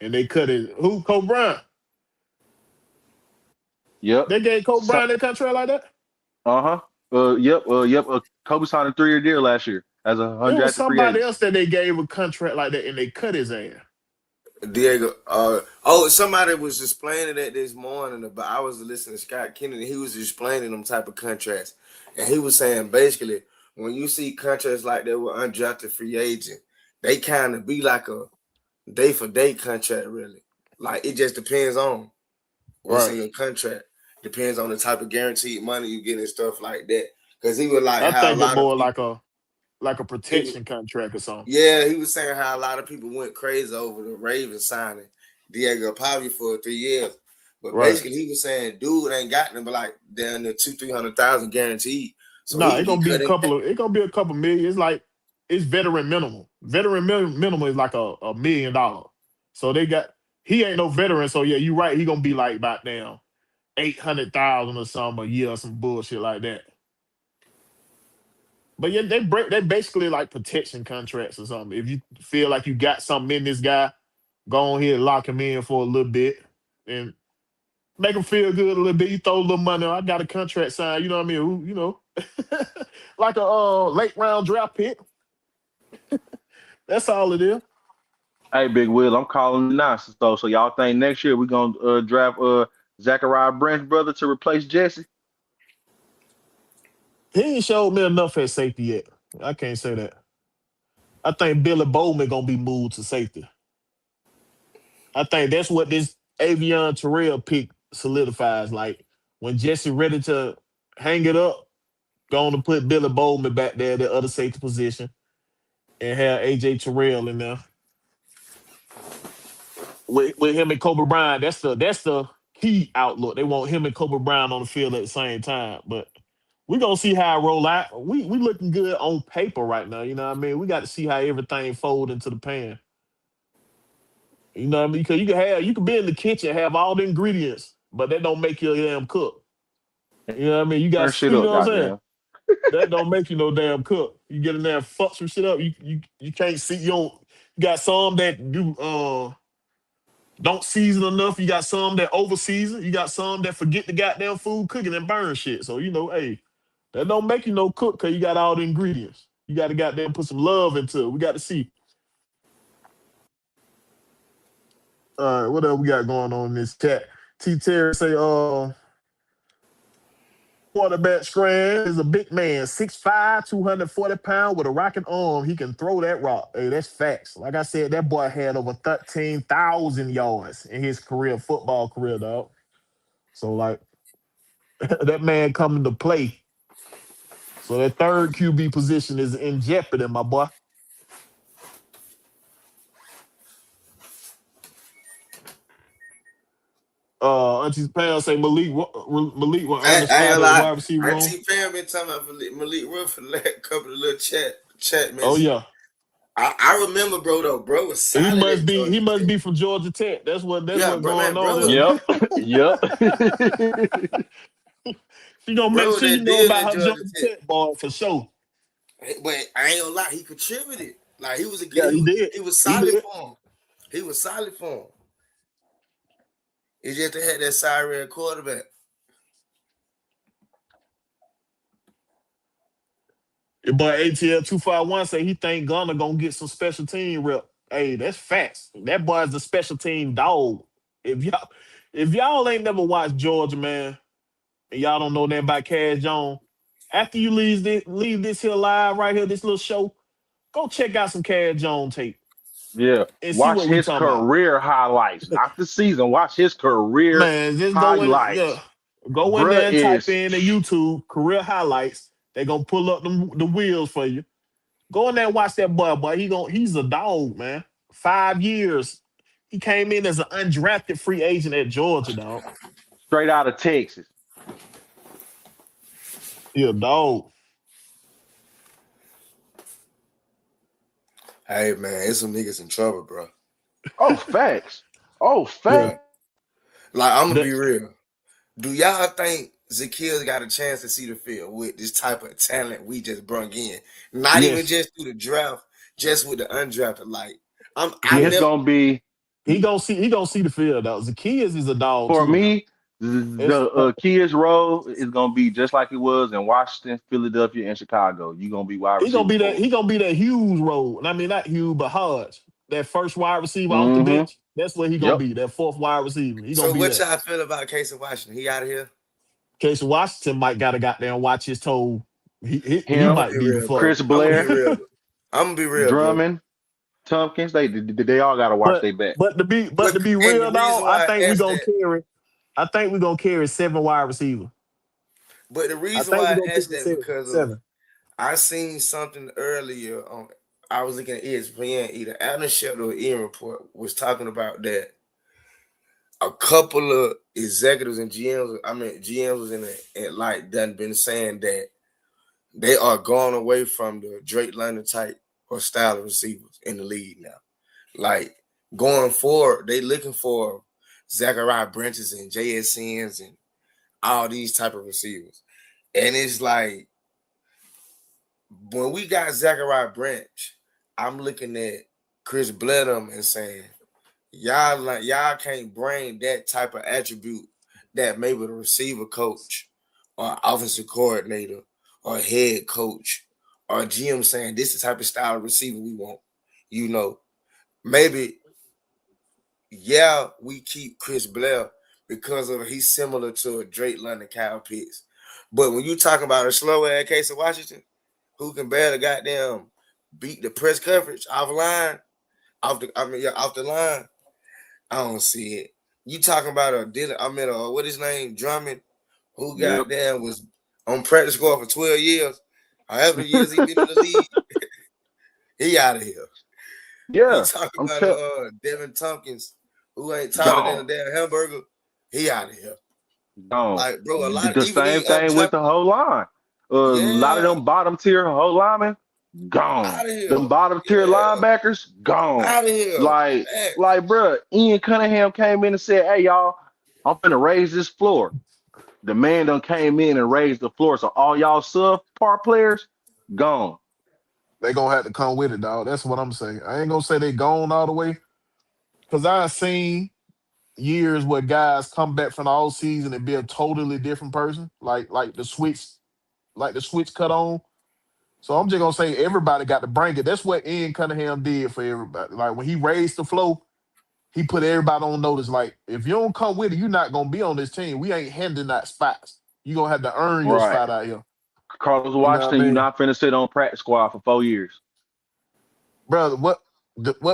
and they cut it. Who? Kobe Bryant. Yep. They gave Kobe So, Bryant that contract like that. uh-huh. Yep. Kobe signed a 3-year deal last year as a It was undrafted free somebody agent. else that they gave a contract like that, and they cut his ass. Diego, somebody was explaining that this morning, but I was listening to Scott Kennedy. He was explaining them type of contracts, and he was saying basically when you see contracts like that with undrafted free agent, they kind of be like a day for day contract, really. Like it just depends on what's in Right. your contract. Depends on the type of guaranteed money you get and stuff like that. Because he was like I how a think it lot of more people. like a He was, protection contract or something. yeah, he was saying how a lot of people went crazy over the Ravens signing Diego Pavia for 3 years. But Right. basically, he was saying, dude ain't got them, but like down to 200,000-300,000 guaranteed. So No, he could be cutting. it gonna be a couple million. It's like it's veteran minimum. Veteran minimum is like $1 million. So he ain't no veteran. So yeah, you right. He gonna be like about damn 800,000 or something a year or some bullshit like that. But yeah, they basically like protection contracts or something. If you feel like you got something in this guy, go on here and lock him in for a little bit and make him feel good a little bit. You throw a little money. I got a contract signed. You know what I mean? Like a late round draft pick. That's all it is. Hey, Big Will, I'm calling it now. So y'all think next year we're gonna draft Zachariah Brent's brother to replace Jesse? He ain't showed me enough at safety yet. I can't say that. I think Billy Bowman gonna be moved to safety. I think that's what this Avion Terrell pick solidifies. Like when Jesse ready to hang it up, going to put Billy Bowman back there, the other safety position, and have AJ Terrell in there with him and Kobe Bryant. That's the key outlook. They want him and Kobe Bryant on the field at the same time. But we're gonna see how it roll out. We looking good on paper right now. You know what I mean? We got to see how everything fold into the pan. You know what I mean? Because you can be in the kitchen, have all the ingredients, but that don't make you a damn cook. You know what I mean? Turn shit You up, know what I'm saying? goddamn. That don't make you no damn cook. You get in there and fuck some shit up. You can't see. You got some that do don't season enough. You got some that over season. You got some that forget the goddamn food cooking and burn shit. So hey, that don't make you no cook because you got all the ingredients. You got to goddamn put some love into it. We got to see. All right, what else we got going on in this chat? T. Terry say, quarterback Strand is a big man, 6'5", 240 pounds with a rocking arm. He can throw that rock. Hey, that's facts. Like I said, that boy had over 13,000 yards in his football career, dog. So, like, that man coming to play. So that third QB position is in jeopardy, my boy. Auntie Pam say Malik will earn a I ain't spot gonna at lie. wide receiver room. Auntie Pam been talking about Malik Will for a couple of little chat Oh messages. yeah. I remember, bro. Though, bro was solid at Georgia He must Tech. be from Georgia Tech. That's what Yeah, bro, going man, on. Yep. Yep. She gonna make bro, sure you that know deal about at her Georgia Georgia Tech. Tech boy for sure. But I ain't gonna lie, he contributed. Like he was a Yeah, good. he did. He was He solid did. for him. He was solid for him. It's just they had that siren quarterback. Your boy ATL 251 say he think Gunner gonna get some special team rep. Hey, that's facts. That boy's a special team dog. If y'all ain't never watched Georgia, man, and y'all don't know nothing about Cash Jones, after you leave this here live right here, this little show, go check out some Cash Jones tape Yeah. and see Watch what we his talking about. career highlights, not the season. Watch his career Man, just highlights. go in Bruh there and type is in the YouTube career highlights. They gonna pull up the wheels for you. Go in there and watch that boy. He's a dog, man. 5 years. He came in as an undrafted free agent at Georgia, dog. straight out of Texas. He a dog. Hey man, it's some niggas in trouble, bro. Oh, facts. Oh, Yeah. facts. Like I'm gonna That- be real. Do y'all think Zakil's got a chance to see the field with this type of talent we just brung in? Not even yes. just through the draft, just with the undrafted. Like I Yes. It's never. gonna be He gonna see the field, though. Zacchaeus is a dog for too now. me. It's The Kia's role is gonna be just like it was in Washington, Philadelphia, and Chicago. You're gonna be wide he gonna receiver be that for. he gonna be that Hughes role. And I mean not Hughes, but Hodge. That first wide receiver off the Mm-hmm. bench. That's what he gonna Yep. be. That fourth wide receiver. He gonna So be what that. y'all feel about Casey Washington? He out of here? Casey Washington might gotta goddamn watch his toe. He I'm Him, gonna might be be real, bro. fucked. Chris I'm gonna be Blair, real. I'm gonna be real, bro. Drummond, Tompkins. They all gotta watch But their back. but to be And the real, dog, reason why I asked that, I think we're gonna carry 7 wide receivers. but the I reason think we're why gonna I asked carry that seven. because of Seven. I seen something earlier on. I was looking at ESPN, either Adam Schefter or Ian Report was talking about that a couple of executives and GMs was in it and like done been saying that they are going away from the Drake London type or style of receivers in the league now. Like going forward, they looking for Zachariah Branches and JSNs and all these type of receivers. And it's like when we got Zachariah Branch, I'm looking at Chris Bledum and saying, y'all can't bring that type of attribute that maybe the receiver coach or offensive coordinator or head coach or GM saying this is the type of style of receiver we want. You know, maybe, we keep Chris Blair because of he's similar to a Drake London, Kyle Pitts. But when you talk about a slow ass case of Washington, who can barely goddamn beat the press coverage off the line, I don't see it. You talking about what his name, Drummond, who goddamn was on practice squad for 12 years, however many years he been in the league, he out of here. Yeah. You talking about Devin Tompkins, who ain't taller than a damn hamburger, he out of here. Gone. Like, bro, The same thing with the whole line. A lot of them bottom tier whole linemen, gone. Out of here. Them bottom tier linebackers, gone. Out of here. Like, bro, Ian Cunningham came in and said, "Hey, y'all, I'm finna raise this floor." The man done came in and raised the floor. So all y'all subpar players, gone. They gonna have to come with it, dog. That's what I'm saying. I ain't gonna say they gone all the way, because I've seen years where guys come back from the off season and be a totally different person, like the switch cut on. So I'm just gonna say everybody got to bring it. That's what Ian Cunningham did for everybody. Like when he raised the flow, he put everybody on notice. Like if you don't come with it, you're not gonna be on this team. We ain't handing out spots. You gonna have to earn your spot out here. Carlos Washington, you're not finna sit on practice squad for 4 years. Brother, what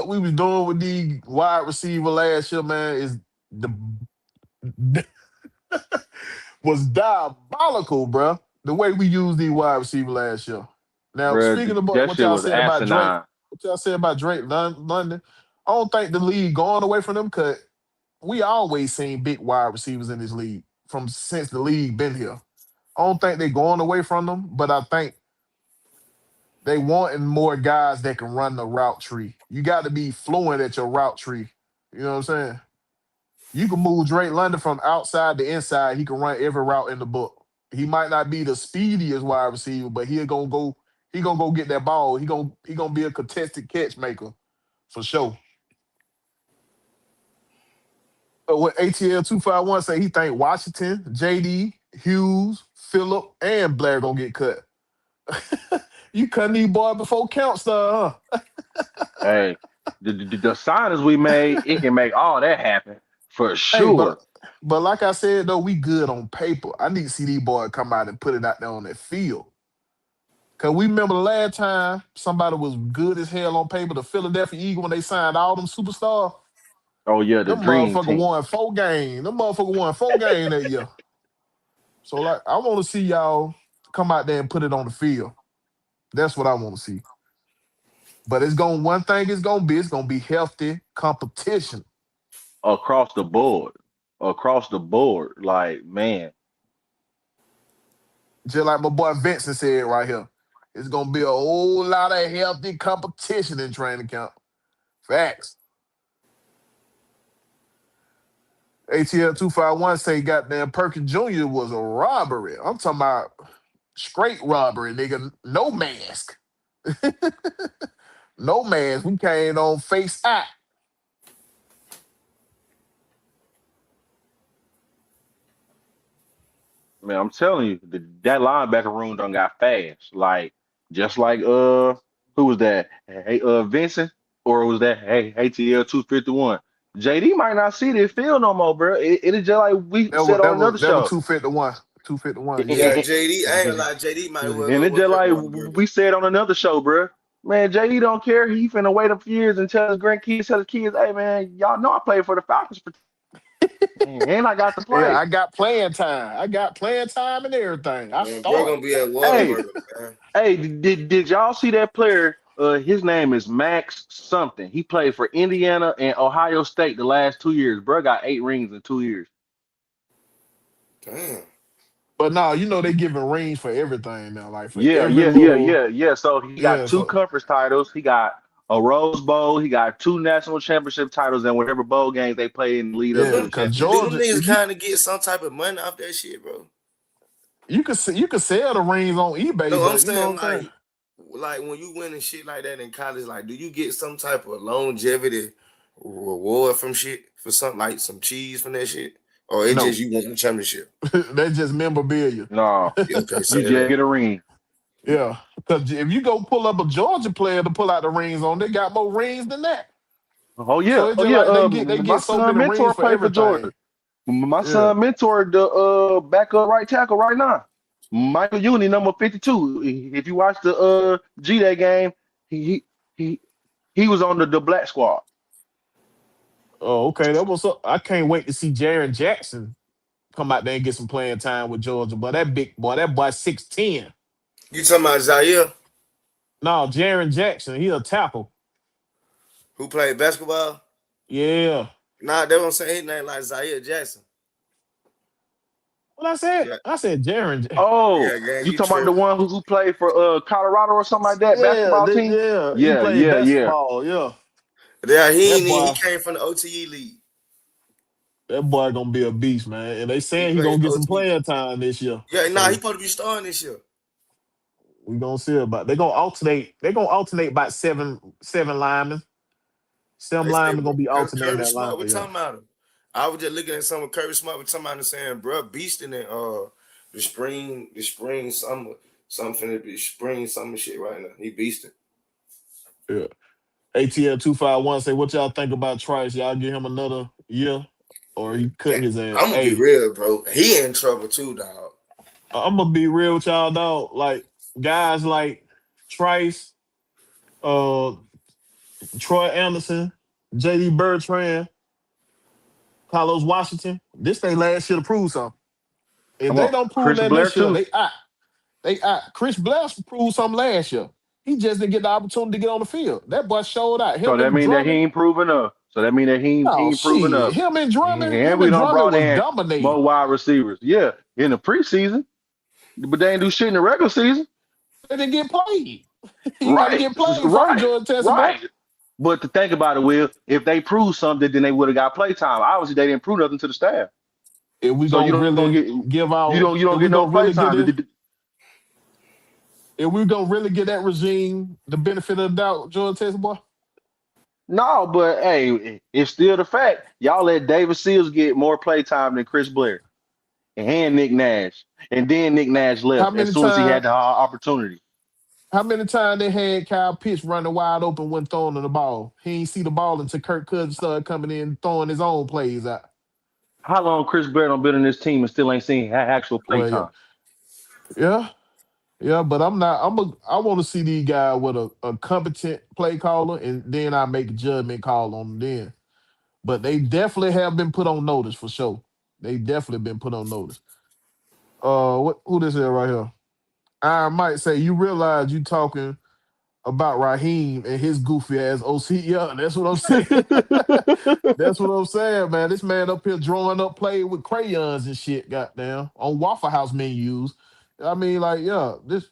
we was doing with the wide receiver last year, man, is was diabolical, bro. The way we used the wide receiver last year. Now, speaking of what y'all said about Drake London, I don't think the league going away from them, because we always seen big wide receivers in this league since the league been here. I don't think they going away from them, but I think they wanting more guys that can run the route tree. You got to be fluent at your route tree. You know what I'm saying? You can move Drake London from outside to inside. He can run every route in the book. He might not be the speediest wide receiver, but he gonna go get that ball. He gonna be a contested catch maker for sure. What ATL 251 say, he think Washington, JD, Hughes, Phillip, and Blair gonna get cut. You cut these boy before count stuff, huh? Hey, the signings we made, it can make all that happen for sure. Hey, but like I said, though, we good on paper. I need to see these boys come out and put it out there on that field. Because we remember the last time somebody was good as hell on paper, the Philadelphia Eagles, when they signed all them superstars. Oh, yeah, the dream motherfucker team. won 4 games. Them motherfucker won 4 games that year. So, like, I want to see y'all come out there and put it on the field. That's what I want to see. But one thing it's gonna be healthy competition. Across the board. Like, man. Just like my boy Vincent said right here. It's gonna be a whole lot of healthy competition in training camp. Facts. ATL 251 say goddamn Perkins Jr. was a robbery. I'm talking about straight robbery, nigga. No mask. No mask. We came on face out. Man, I'm telling you, that linebacker room done got fast. Like, just like who was that? Hey, Vincent, or was that ATL 251? JD might not see this field no more, bro. It is just like we said on another show. That was 251. 251. Yeah, JD, I ain't gonna lie, JD might well. And it's just like we said on another show, bro. Man, JD don't care. He finna wait a few years and tell his grandkids, tell his kids, hey man, y'all know I played for the Falcons for and I got to play. Yeah, I got playing time. And everything. We're gonna be at Wahlberg. Hey, did y'all see that player? His name is Max something. He played for Indiana and Ohio State the last 2 years. Bro got 8 rings in 2 years. Damn. But now, they giving rings for everything now, like for Yeah, every yeah, yeah, little, yeah, yeah. So he got yeah. two So conference titles. He got a Rose Bowl. He got two national championship titles, and whatever bowl games they play in the lead up Do to yeah, the them, because championship. do them Georgia, niggas if you kind of get some type of money off that shit, bro? you could sell the rings on eBay, No, I'm but you know saying what I'm saying? like when you win and shit like that in college, like, do you get some type of longevity reward from shit for something like some cheese from that shit, or it just No, you want the championship? that's just memorabilia. No, Yeah, okay, you say just that. get a ring. Yeah, because if you go pull up a Georgia player to pull out the rings on, they got more rings than that. Oh So yeah, it's oh just yeah. like they My get so son many rings mentor for played for Georgia. everything. My Yeah. son mentored the backup right tackle right now. Michael Uni, number 52. If you watch the G Day game, he he he was on the black squad. Oh, okay. That was. I can't wait to see Jaron Jackson come out there and get some playing time with Georgia. But that big boy, that boy 6'10". You talking about Zaire, No, Jaron Jackson, he a tackle. who played basketball? Yeah. Nah, they don't say his name like Zaire Jackson. What I said? Yeah, I said Jaron. Oh, yeah, gang, you you talking about the tripping? one who played for Colorado or something like that Yeah, basketball team? yeah. He Yeah, played yeah, yeah. basketball. Yeah. Yeah, That he boy, came from the OTE league. that boy gonna be a beast, man. And they He saying he played gonna get some OTE. playing time this year. Yeah, nah, he So supposed to be starting this year. we gonna see about. They gonna alternate. They gonna alternate about seven linemen. Seven They said linemen gonna be alternating Kirby that Smart line. was Yeah. talking about him. I was just looking at some of Kirby Smart was talking about him saying, bro, beasting it the spring summer, something to be spring summer shit right now. He beasting. Yeah. ATL 251 say, what y'all think about Trice? Y'all give him another year or he cut his ass? I'm gonna be Hey, real, bro. He in trouble too, dog. I'm gonna be real with y'all, dog. Like guys like Trice, uh, Troy Anderson, JD Bertrand, Carlos Washington. This they last year to prove something. If Come they on, don't prove Chris that Blair this year, too. they out. They out. Chris Bless proved something last year. He just didn't get the opportunity to get on the field. That boy showed out. So Him that and mean that he Drummond. ain't proven up. So that mean that he Oh ain't proven shit. up. Him and Drummond, And him we and don't Drummond brought was in dominating. more wide receivers. Yeah, in the preseason, but they ain't do shit in the regular season. They didn't get played. You got to Right, get played first, right, Jordan Tessa boy. right. But to think about it, Will, if they prove something, then they would have got play time. Obviously, they didn't prove nothing to the staff, If we so gonna really give our, you if don't we get no gonna play really get time. it, if we gonna really get that regime the benefit of the doubt, Jordan Tessa boy. No, but hey, it's still the fact. Y'all let David Seals get more play time than Chris Blair and Nick Nash, and then Nick Nash How left as many soon as he times? had the opportunity. How many times they had Kyle Pitts running wide open when throwing the ball? He ain't see the ball until Kirk Cousins started coming in throwing his own plays out. How long Chris Blair done been in this team and still ain't seen actual play Well, yeah, time? yeah, yeah. But I'm not. I want to see these guys with a competent play caller, and then I make a judgment call on them. Then, but they definitely have been put on notice for sure. They definitely been put on notice. Who this is right here? I might say you realize you talking about Raheem and his goofy ass OC. Yeah, that's what I'm saying. That's what I'm saying, man. This man up here drawing up play with crayons and shit, goddamn, on Waffle House menus. I mean, like, yeah, this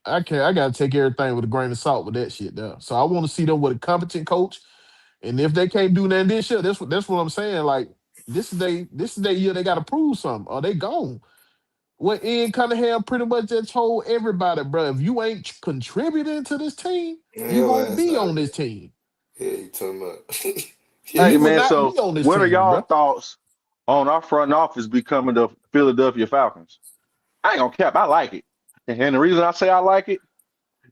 I can't. I gotta take everything with a grain of salt with that shit there. So I want to see them with a competent coach, and if they can't do nothing this year, that's what I'm saying. Like this is their year. They got to prove something, or they gone. What Ian Cunningham pretty much just told everybody, bro. If you ain't contributing to this team, Man, you your won't ass be out on of this here. team. Yeah, you talking about? Hey You Yeah. will man, not be so on this what are team, y'all bro. thoughts on our front office becoming the Philadelphia Falcons? I ain't gonna cap, I like it, and the reason I say I like it,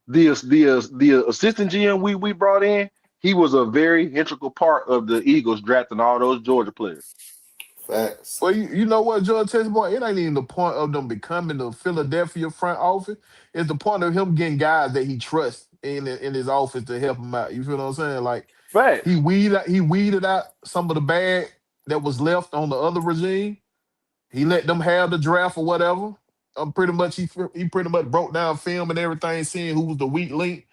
the assistant GM we brought in, he was a very integral part of the Eagles drafting all those Georgia players. Facts. Well, you know what, George Texas boy, it ain't even the point of them becoming the Philadelphia front office. It's the point of him getting guys that he trusts in his office to help him out. You feel what I'm saying? Like Facts. he weeded out some of the bad that was left on the other regime. He let them have the draft or whatever. Pretty much he pretty much broke down film and everything, seeing who was the weak link,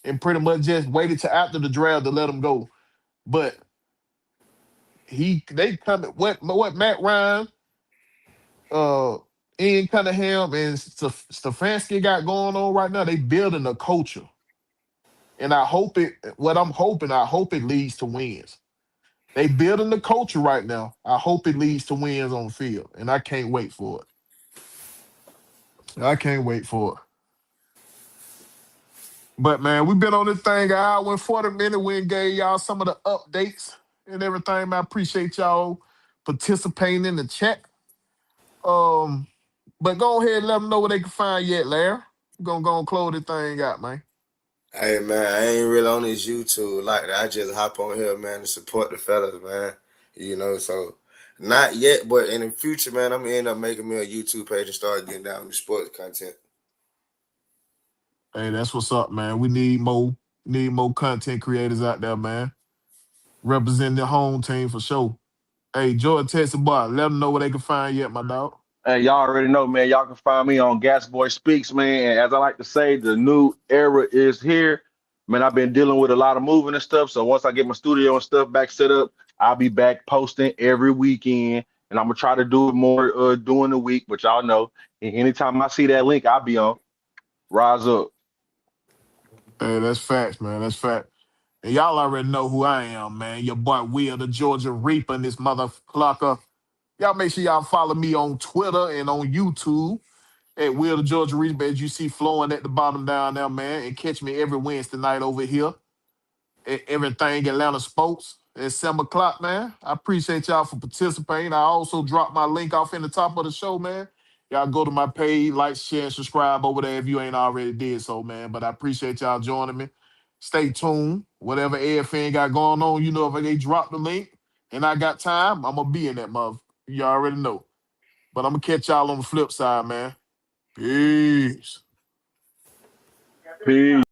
and pretty much just waited till after the draft to let them go. But they come what Matt Ryan, uh Ian Cunningham and Stefanski got going on right now, they building a culture. And I hope it leads to wins. They building the culture right now. I hope it leads to wins on the field. And I can't wait for it. I can't wait for it. But man, we've been on this thing an hour and 40 minutes. We gave y'all some of the updates and everything. Man, I appreciate y'all participating in the chat. But go ahead and let them know where they can find you at, Larry. We're gonna go and close this thing out, man. Hey man, I ain't really on this YouTube like that. I just hop on here, man, to support the fellas, man. So not yet, but in the future, man, I'm gonna end up making me a YouTube page and start getting down with sports content. Hey, that's what's up, man. We need more content creators out there, man. Representing the home team for sure. Hey, Jordan Texas boy, let them know where they can find you at, my dog. Hey, y'all already know, man. Y'all can find me on Gas Boy Speaks, man. And as I like to say, the new era is here. Man, I've been dealing with a lot of moving and stuff. So once I get my studio and stuff back set up, I'll be back posting every weekend. And I'm gonna try to do it more during the week, but y'all know. And anytime I see that link, I'll be on. Rise up. Hey, that's facts, man. That's fact. And y'all already know who I am, man. Your boy Will, the Georgia Reaper, and this motherfucker. Y'all make sure y'all follow me on Twitter and on YouTube at Will the Georgia Reaper, as you see flowing at the bottom down there, man. And catch me every Wednesday night over here at Errrthang Atlan'A Sportz at 7 o'clock, man. I appreciate y'all for participating. I also dropped my link off in the top of the show, man. Y'all go to my page, like, share, and subscribe over there if you ain't already did so, man. But I appreciate y'all joining me. Stay tuned. Whatever AFN got going on, if they drop the link and I got time, I'm going to be in that mother. You already know. But I'm going to catch y'all on the flip side, man. Peace. Peace.